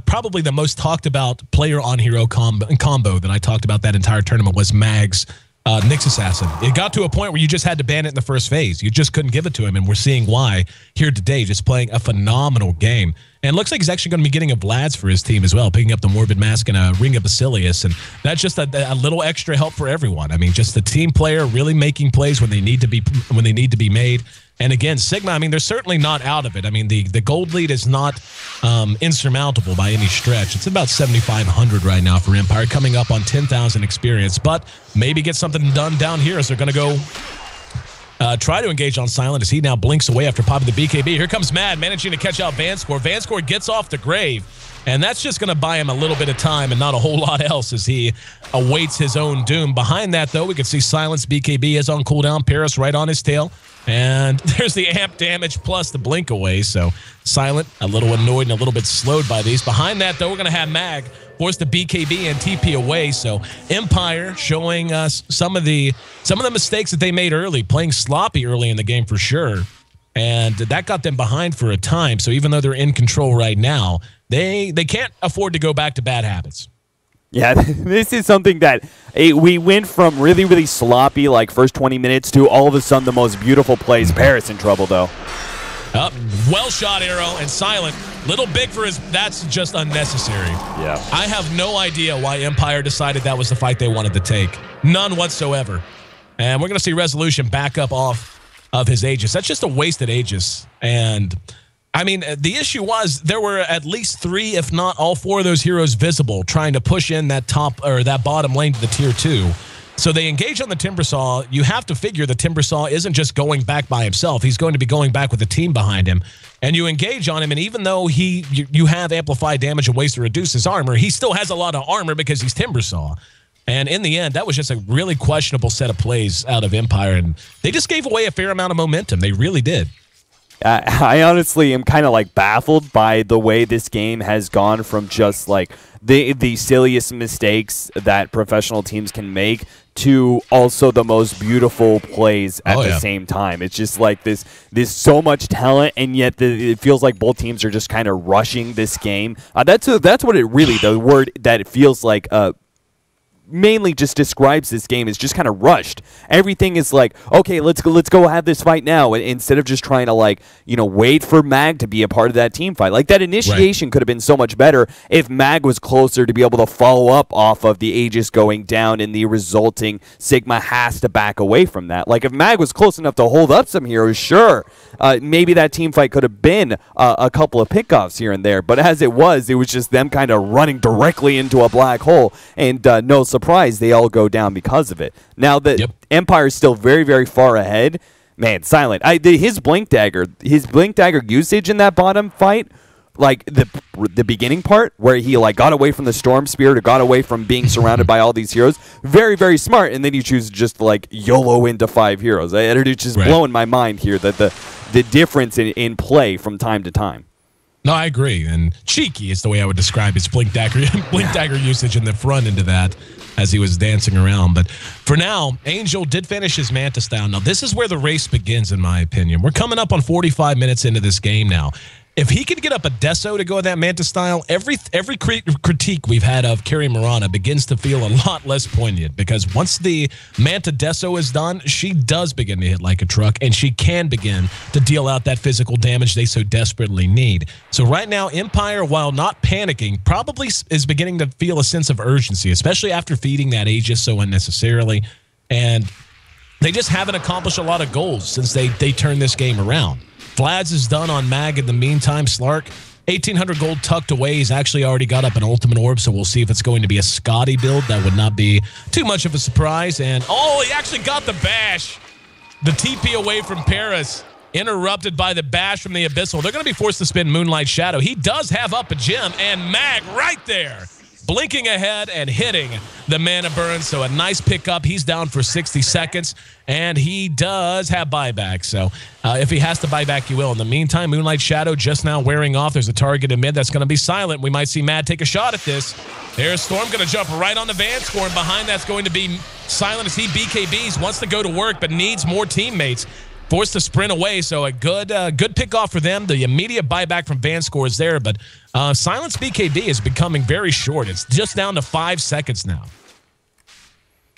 probably the most talked about player on hero combo that I talked about that entire tournament was Mag's Nyx Assassin. It got to a point where you just had to ban it in the first phase. You just couldn't give it to him, and we're seeing why here today, just playing a phenomenal game. And it looks like he's actually going to be getting a Vlad's for his team as well, picking up the Morbid Mask and a Ring of Basilius, and that's just a little extra help for everyone. I mean, just the team player really making plays when they need to be made. And again, Sigma, I mean, they're certainly not out of it. I mean, the gold lead is not insurmountable by any stretch. It's about 7,500 right now for Empire, coming up on 10,000 experience. But maybe get something done down here as they're going to go try to engage on Silent as he now blinks away after popping the BKB. Here comes Mad, managing to catch out Vanscore. Vanscore gets off the grave, and that's just going to buy him a little bit of time and not a whole lot else as he awaits his own doom. Behind that, though, we can see Silence. BKB is on cooldown. Paris right on his tail. And there's the amp damage plus the blink away. So Silent, a little annoyed and a little bit slowed by these. Behind that, though, we're going to have Mag force the BKB and TP away. So Empire showing us some of the mistakes that they made early, playing sloppy early in the game for sure. And that got them behind for a time. So even though they're in control right now, they can't afford to go back to bad habits. Yeah, this is something that we went from really, really sloppy, like first 20 minutes, to all of a sudden the most beautiful plays. Paris in trouble, though. Well shot arrow, and Silent, little big for his, that's just unnecessary. Yeah. I have no idea why Empire decided that was the fight they wanted to take. None whatsoever. And we're going to see Resolution back up off of his Aegis. That's just a wasted Aegis. And I mean, the issue was there were at least 3, if not all 4 of those heroes visible, trying to push in that top or that bottom lane to the tier 2. So they engage on the Timbersaw. You have to figure the Timbersaw isn't just going back by himself. He's going to be going back with a team behind him. And you engage on him, and even though you have amplified damage and ways to reduce his armor, he still has a lot of armor because he's Timbersaw. And in the end, that was just a really questionable set of plays out of Empire, and they just gave away a fair amount of momentum. They really did. I honestly am kind of like baffled by the way this game has gone from just like the silliest mistakes that professional teams can make to also the most beautiful plays at the same time. It's just like this so much talent, and yet it feels like both teams are just kind of rushing this game. That's what it really, the word that it feels like mainly just describes this game is just kind of rushed. Everything is like, okay, let's go have this fight now, instead of just trying to, like, you know, wait for Mag to be a part of that team fight. Like, that initiation could have been so much better if Mag was closer to be able to follow up off of the Aegis going down, and the resulting Sigma has to back away from that. Like, if Mag was close enough to hold up some heroes, sure, maybe that team fight could have been a couple of pickoffs here and there, but as it was just them kind of running directly into a black hole, and no surprise, they all go down because of it. Now that Empire is still very, very far ahead, man, Silent, his blink dagger usage in that bottom fight, like the beginning part where he like got away from the Storm Spirit or got away from being surrounded by all these heroes, very, very smart, and then he chooses just like YOLO into 5 heroes. It's just blowing my mind here that the difference in play from time to time. No, I agree, and cheeky is the way I would describe his blink dagger usage in the front into that as he was dancing around. But for now, Angel did finish his Mantis down. Now, this is where the race begins, in my opinion. We're coming up on 45 minutes into this game now. If he could get up a Deso to go with that Mantis style, every critique we've had of Carrie Mirana begins to feel a lot less poignant, because once the Manta Deso is done, she does begin to hit like a truck, and she can begin to deal out that physical damage they so desperately need. So right now, Empire, while not panicking, probably is beginning to feel a sense of urgency, especially after feeding that Aegis so unnecessarily. And they just haven't accomplished a lot of goals since they turned this game around. Vlad's is done on Mag in the meantime. Slark, 1,800 gold tucked away. He's actually already got up an ultimate orb, so we'll see if it's going to be a Scotty build. That would not be too much of a surprise. And, oh, he actually got the bash. The TP away from Paris, interrupted by the bash from the Abyssal. They're going to be forced to spin Moonlight Shadow. He does have up a gem, and Mag right there, blinking ahead and hitting the mana burn. So a nice pickup. He's down for 60 seconds, and he does have buyback. So if he has to buy back, he will. In the meantime, Moonlight Shadow just now wearing off. There's a target in mid that's going to be Silent. We might see Mad take a shot at this. There's Storm going to jump right on the Vanscore, and behind that's going to be Silent as he BKBs, wants to go to work but needs more teammates. Forced to sprint away, so a good pick-off for them. The immediate buyback from Vanscore is there, but Silence BKB is becoming very short. It's just down to 5 seconds now.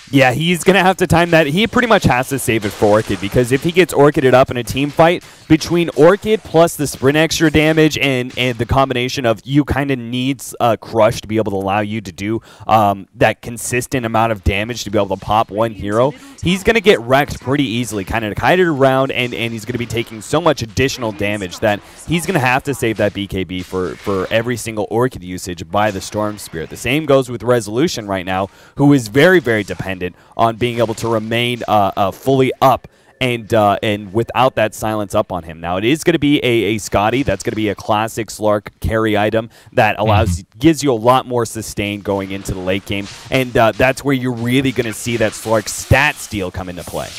Yeah, he's going to have to time that. He pretty much has to save it for Orchid, because if he gets Orchided up in a team fight, between Orchid plus the sprint extra damage and the combination of you kind of needs Crush to be able to allow you to do that consistent amount of damage to be able to pop one hero, he's going to get wrecked pretty easily, kind of kited around, and he's going to be taking so much additional damage that he's going to have to save that BKB for every single Orchid usage by the Storm Spirit. The same goes with Resolution right now, who is very, very dependent on being able to remain fully up and without that silence up on him. Now, it is going to be a Scotty. That's going to be a classic Slark carry item that gives you a lot more sustain going into the late game, and that's where you're really going to see that Slark stat steal come into play.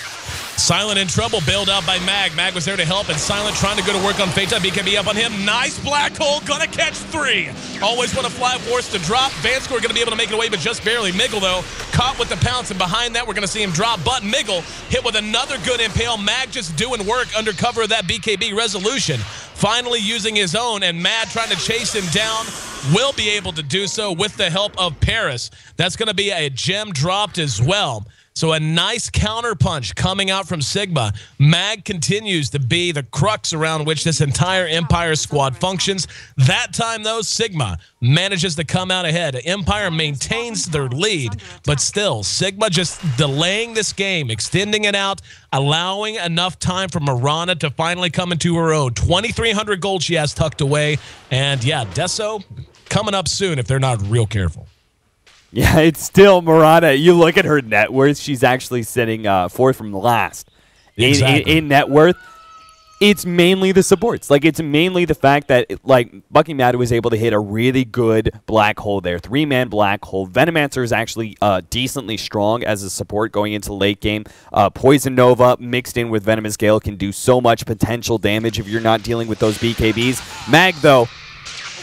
Silent in trouble, bailed out by Mag. Mag was there to help, and Silent trying to go to work on Phaeton. BKB up on him. Nice black hole, gonna catch 3. Always want to fly, forced to drop. Vanscore gonna be able to make it away, but just barely. Miggle, though, caught with the pounce, and behind that, we're gonna see him drop. But Miggle hit with another good impale. Mag just doing work under cover of that BKB Resolution. Finally using his own, and Mad trying to chase him down. Will be able to do so with the help of Paris. That's gonna be a gem dropped as well. So a nice counter punch coming out from Sigma. Mag continues to be the crux around which this entire Empire squad functions. That time, though, Sigma manages to come out ahead. Empire maintains their lead, but still, Sigma just delaying this game, extending it out, allowing enough time for Mirana to finally come into her own. 2,300 gold she has tucked away. And, yeah, Deso coming up soon if they're not real careful. Yeah, it's still Mirana. You look at her net worth, she's actually sitting fourth from last. In net worth, it's mainly the supports. Like, it's mainly the fact that, Bucky Mad was able to hit a really good black hole there. 3-man black hole. Venomancer is actually decently strong as a support going into late game. Poison Nova mixed in with Venomous Gale can do so much potential damage if you're not dealing with those BKBs. Mag, though,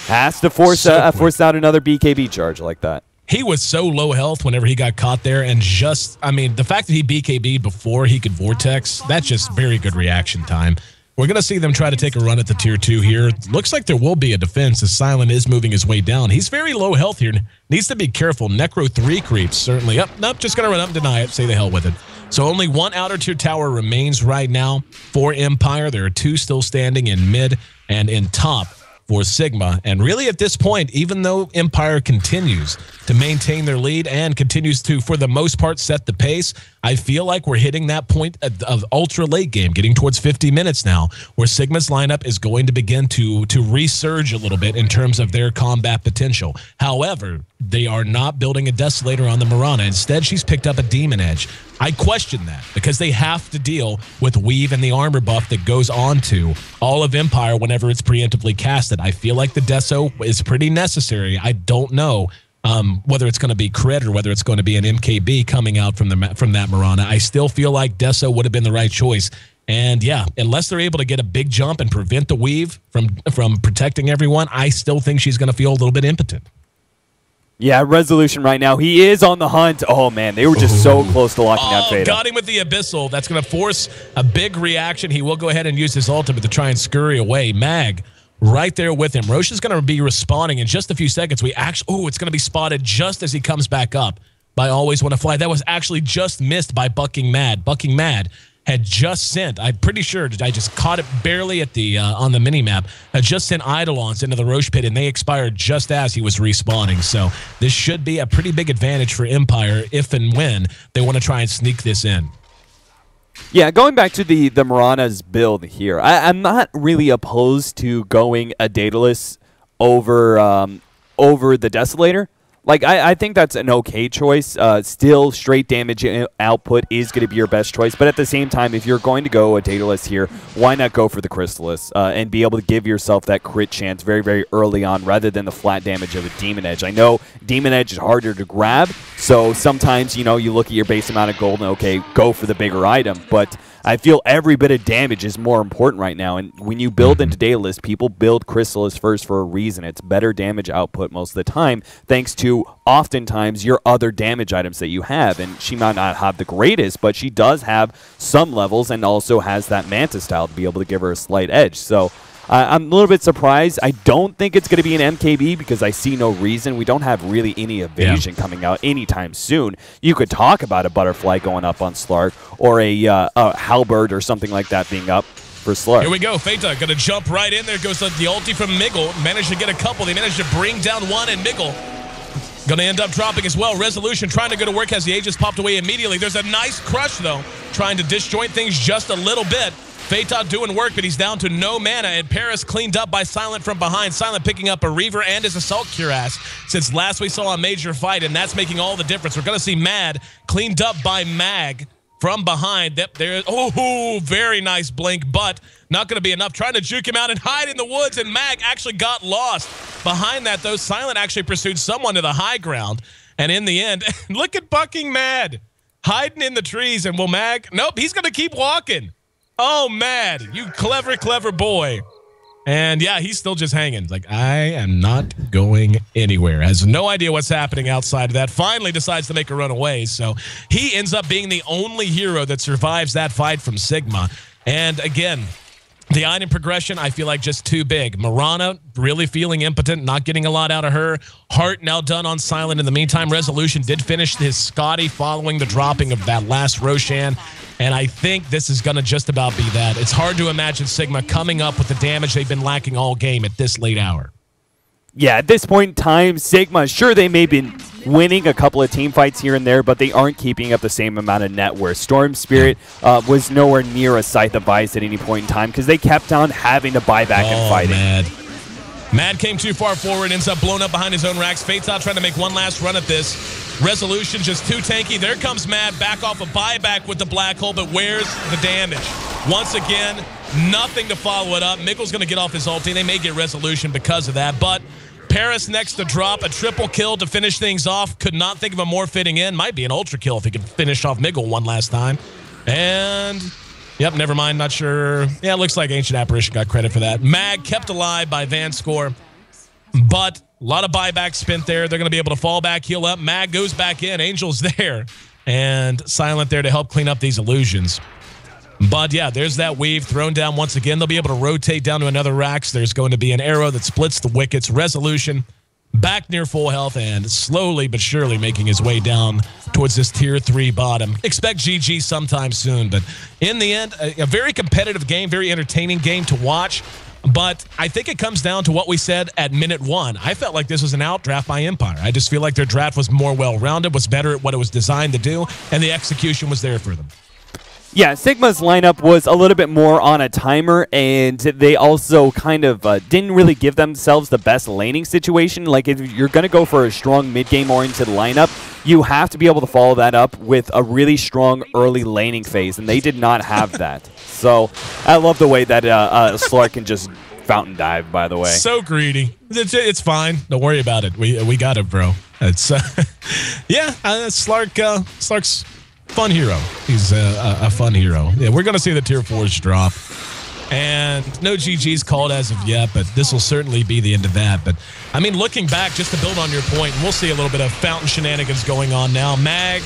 has to force out another BKB charge like that. He was so low health whenever he got caught there, and the fact that he BKB'd before he could Vortex, that's just very good reaction time. We're going to see them try to take a run at the tier 2 here. Looks like there will be a defense as Silent is moving his way down. He's very low health here. Needs to be careful. Necro 3 creeps, certainly. Nope, just going to run up and deny it. Say the hell with it. So only one outer tier tower remains right now for Empire. There are 2 still standing in mid and in top for Sigma. And really at this point, even though Empire continues to maintain their lead and continues to, for the most part, set the pace, I feel like we're hitting that point of ultra late game, getting towards 50 minutes now, where Sigma's lineup is going to begin to resurge a little bit in terms of their combat potential. However, they are not building a Desolator on the Mirana. Instead, she's picked up a Demon Edge. I question that because they have to deal with Weave and the armor buff that goes on to all of Empire whenever it's preemptively casted. I feel like the Deso is pretty necessary. I don't know whether it's going to be crit or whether it's going to be an MKB coming out from that Mirana. I still feel like Deso would have been the right choice. And yeah, unless they're able to get a big jump and prevent the Weave from protecting everyone, I still think she's going to feel a little bit impotent. Yeah, Resolution right now. He is on the hunt. Oh, man, they were just so close to locking down Phaeton. Got him with the Abyssal. That's going to force a big reaction. He will go ahead and use his ultimate to try and scurry away. Mag right there with him. Roshan's going to be respawning in just a few seconds. It's going to be spotted just as he comes back up by Always Want to Fly. That was actually just missed by Bucking Mad. Bucking Mad had just sent, I'm pretty sure, I just caught it barely at the on the minimap, had just sent Eidolons into the Roche pit, and they expired just as he was respawning. So this should be a pretty big advantage for Empire if and when they want to try and sneak this in. Yeah, going back to the Mirana's build here, I'm not really opposed to going a Daedalus over the Desolator. Like, I think that's an okay choice. Still, straight damage output is going to be your best choice. But at the same time, if you're going to go a Daedalus here, why not go for the Crystallis and be able to give yourself that crit chance very, very early on rather than the flat damage of a Demon Edge? I know Demon Edge is harder to grab, so sometimes, you look at your base amount of gold and, okay, go for the bigger item. But I feel every bit of damage is more important right now. And when you build into Daedalus, people build Crystallis first for a reason. It's better damage output most of the time, thanks to oftentimes your other damage items that you have. And she might not have the greatest, but she does have some levels and also has that Manta style to be able to give her a slight edge. So I'm a little bit surprised. I don't think it's going to be an MKB because I see no reason. We don't have really any evasion coming out anytime soon. You could talk about a Butterfly going up on Slark or a Halberd or something like that being up for Slark. Here we go. Feta going to jump right in. There goes the ulti from Miggle. Managed to get a couple. They managed to bring down one, and Miggle going to end up dropping as well. Resolution trying to go to work as the Aegis popped away immediately. There's a nice crush, though, trying to disjoint things just a little bit. Feta doing work, but he's down to no mana, and Paris cleaned up by Silent from behind. Silent picking up a Reaver and his Assault Cuirass since last we saw a major fight, and that's making all the difference. We're going to see Mad cleaned up by Mag from behind. Oh, very nice blink, but not going to be enough. Trying to juke him out and hide in the woods, and Mag actually got lost. Behind that, though, Silent actually pursued someone to the high ground, and in the end, look at bucking Mad hiding in the trees, and will Mag? Nope, he's going to keep walking. Oh, Mad, you clever, clever boy. And yeah, he's still just hanging. Like, I am not going anywhere. Has no idea what's happening outside of that. Finally decides to make a run away. So he ends up being the only hero that survives that fight from Sigma. And again, the item progression, I feel like just too big. Mirana really feeling impotent, not getting a lot out of her. Heart now done on Silent. In the meantime, Resolution did finish his Scotty following the dropping of that last Roshan. And I think this is going to just about be that. It's hard to imagine Sigma coming up with the damage they've been lacking all game at this late hour. Yeah, at this point in time, Sigma, sure, they may be winning a couple of team fights here and there, but they aren't keeping up the same amount of net worth. Storm Spirit was nowhere near a Scythe of Ice at any point in time because they kept on having to buy back and fighting. Mad came too far forward, ends up blown up behind his own racks. Fata trying to make one last run at this. Resolution just too tanky. There comes Mad back off a buyback with the black hole, but where's the damage? Once again, nothing to follow it up. Mickle's going to get off his ulti. They may get Resolution because of that, but Paris next to drop a triple kill to finish things off. Could not think of a more fitting in. Might be an ultra kill if he could finish off Miggle one last time. And yep, never mind. Not sure. Yeah, it looks like Ancient Apparition got credit for that. Mag kept alive by Van Score, but a lot of buyback spent there. They're going to be able to fall back, heal up. Mag goes back in. Angel's there, and Silent there to help clean up these illusions. But yeah, there's that weave thrown down once again. They'll be able to rotate down to another Rax. There's going to be an arrow that splits the wickets. Resolution back near full health and slowly but surely making his way down towards this tier 3 bottom. Expect GG sometime soon, but in the end, a very competitive game, very entertaining game to watch. But I think it comes down to what we said at minute 1. I felt like this was an outdraft by Empire. I just feel like their draft was more well-rounded, was better at what it was designed to do, and the execution was there for them. Yeah, Sigma's lineup was a little bit more on a timer, and they also kind of didn't really give themselves the best laning situation. Like, if you're going to go for a strong mid-game-oriented lineup, you have to be able to follow that up with a really strong early laning phase, and they did not have that. So I love the way that Slark can just fountain dive, by the way. So greedy. It's fine. Don't worry about it. We got it, bro. It's yeah, Slark's fun hero. He's a fun hero. Yeah, we're going to see the tier 4s drop. And no GG's called as of yet, but this will certainly be the end of that. But, I mean, looking back, just to build on your point, and we'll see a little bit of fountain shenanigans going on now. Mag,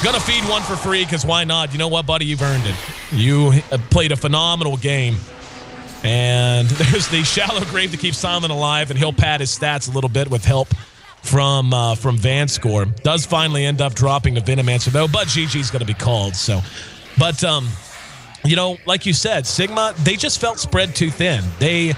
going to feed one for free, because why not? You know what, buddy? You've earned it. You played a phenomenal game. And there's the shallow grave to keep Silent alive, and he'll pad his stats a little bit with help from Van Score. Does finally end up dropping the Venomancer, though, but GG's going to be called. So, but, you know, like you said, Sigma, they just felt spread too thin. They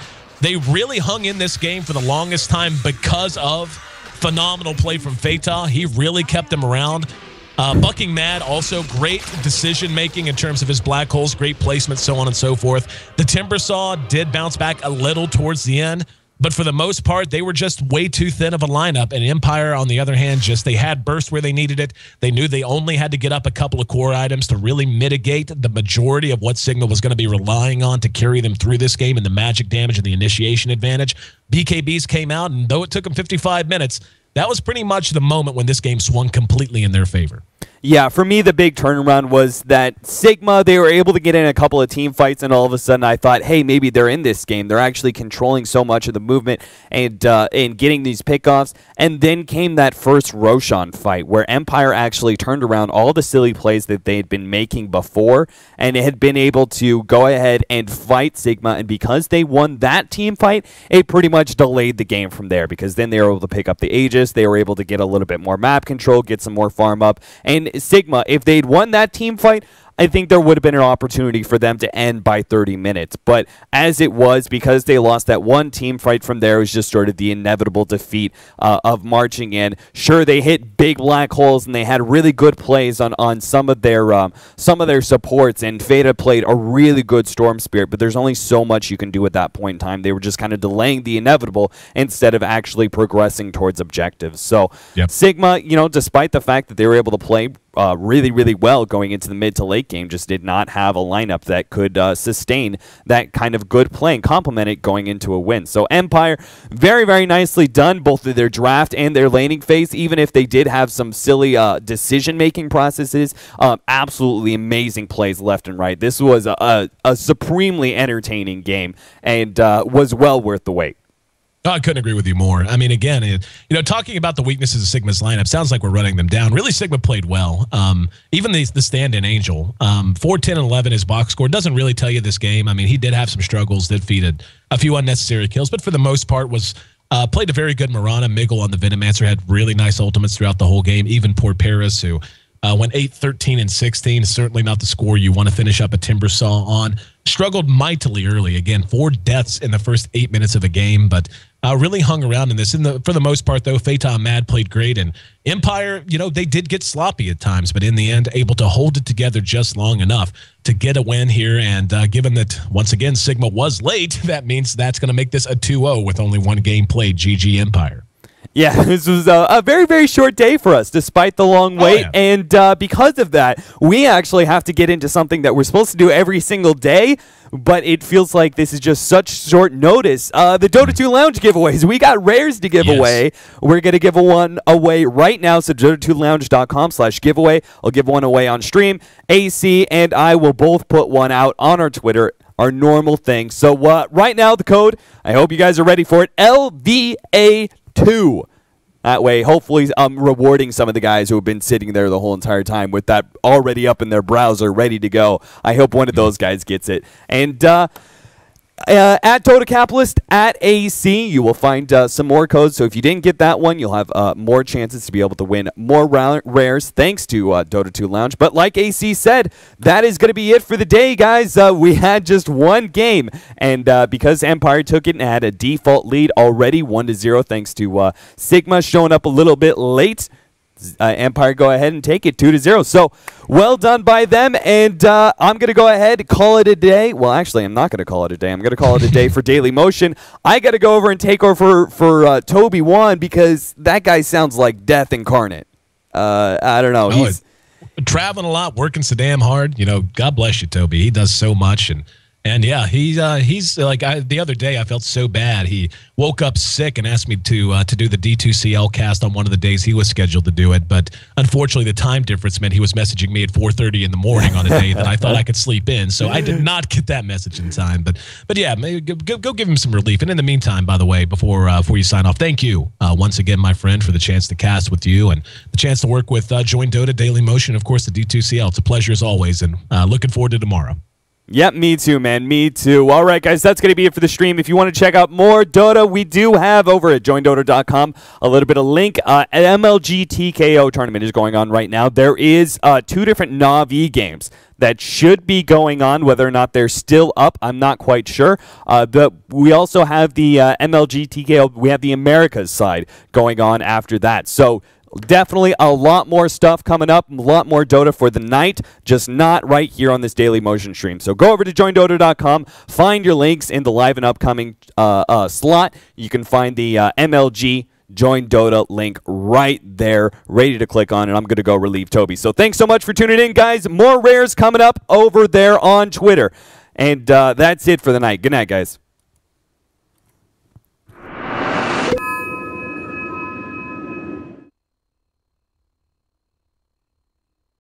really hung in this game for the longest time because of phenomenal play from Fata. He really kept them around. Bucking Mad, also great decision-making in terms of his black holes, great placement, so on and so forth. The Timbersaw did bounce back a little towards the end, but for the most part, they were just way too thin of a lineup. And Empire, on the other hand, they had burst where they needed it. They knew they only had to get up a couple of core items to really mitigate the majority of what Sigma was going to be relying on to carry them through this game and the magic damage and the initiation advantage. BKBs came out, and though it took them 55 minutes, that was pretty much the moment when this game swung completely in their favor. Yeah, for me, the big turnaround was that Sigma, they were able to get in a couple of team fights, and all of a sudden I thought, hey, maybe they're in this game. They're actually controlling so much of the movement and getting these pickoffs. And then came that first Roshan fight where Empire actually turned around all the silly plays that they had been making before and had been able to go ahead and fight Sigma. And because they won that team fight, it pretty much delayed the game from there, because then they were able to pick up the Aegis. They were able to get a little bit more map control, get some more farm up. And Sigma, if they'd won that team fight, I think there would have been an opportunity for them to end by 30 minutes. But as it was, because they lost that one team fight from there, it was just sort of the inevitable defeat of marching in. Sure, they hit big black holes, and they had really good plays on some of their supports, and Feta played a really good Storm Spirit, but there's only so much you can do at that point in time. They were just kind of delaying the inevitable instead of actually progressing towards objectives. So Sigma, despite the fact that they were able to play really, really well going into the mid to late game, just did not have a lineup that could sustain that kind of good play and complement it going into a win. So Empire, very, very nicely done, both of their draft and their laning phase, even if they did have some silly decision-making processes. Absolutely amazing plays left and right. This was a supremely entertaining game and was well worth the wait. Oh, I couldn't agree with you more. I mean, again, talking about the weaknesses of Sigma's lineup sounds like we're running them down. Really, Sigma played well. Even the stand-in Angel, 4, 10, and 11, his box score doesn't really tell you this game. I mean, he did have some struggles that feeded a few unnecessary kills, but for the most part was played a very good Mirana. Miggle on the Venomancer had really nice ultimates throughout the whole game. Even poor Paris, who went 8, 13, and 16, is certainly not the score you want to finish up a Timbersaw on. Struggled mightily early. Again, 4 deaths in the first 8 minutes of the game, but really hung around in this. For the most part, though, Phaeton Mad played great, and Empire, they did get sloppy at times, but in the end, able to hold it together just long enough to get a win here. And given that, once again, Sigma was late, that means that's going to make this a 2-0 with only 1 game played. GG Empire. Yeah, this was a very, very short day for us, despite the long wait. And because of that, we actually have to get into something that we're supposed to do every single day, but it feels like this is just such short notice. The Dota 2 Lounge giveaways. We got rares to give away. We're going to give one away right now, so Dota2Lounge.com/giveaway. I'll give one away on stream. Ayesee and I will both put one out on our Twitter, our normal thing. So right now, the code, I hope you guys are ready for it, LVA2. That way, hopefully, I'm rewarding some of the guys who have been sitting there the whole entire time with that already up in their browser, ready to go. I hope one of those guys gets it. And at Dota Capitalist, at Ayesee, you will find some more codes. So if you didn't get that one, you'll have more chances to be able to win more rares thanks to Dota 2 Lounge. But like Ayesee said, that is going to be it for the day, guys. We had just one game, and because Empire took it and had a default lead already, 1-0, thanks to Sigma showing up a little bit late. Empire go ahead and take it 2-0. So well done by them, and I'm going to go ahead and call it a day. Well, actually, I'm not going to call it a day. I'm going to call it a day for Daily Motion. I got to go over and take over for Toby Wan, because that guy sounds like death incarnate. I don't know. He's traveling a lot, working so damn hard. God bless you, Toby. He does so much, and yeah, he's like the other day I felt so bad. He woke up sick and asked me to do the D2CL cast on one of the days he was scheduled to do it, but unfortunately the time difference meant he was messaging me at 4:30 in the morning on a day that I thought I could sleep in, so I did not get that message in time. But yeah, maybe go give him some relief. And in the meantime, by the way, before you sign off, thank you once again, my friend, for the chance to cast with you and the chance to work with Join Dota, Daily Motion, of course, the D2CL. It's a pleasure as always, and looking forward to tomorrow. Yep, me too, man. Me too. All right, guys, that's going to be it for the stream. If you want to check out more Dota, we do have over at joindota.com a little bit of link. MLG TKO tournament is going on right now. There is 2 different Na'Vi games that should be going on. Whether or not they're still up, I'm not quite sure. But we also have the MLG TKO. We have the Americas side going on after that. So definitely a lot more stuff coming up, a lot more Dota for the night, just not right here on this Daily Motion stream. So go over to joindota.com, find your links in the live and upcoming slot. You can find the MLG Join Dota link right there, ready to click on, and I'm going to go relieve Toby. So thanks so much for tuning in, guys. More rares coming up over there on Twitter. And that's it for the night. Good night, guys.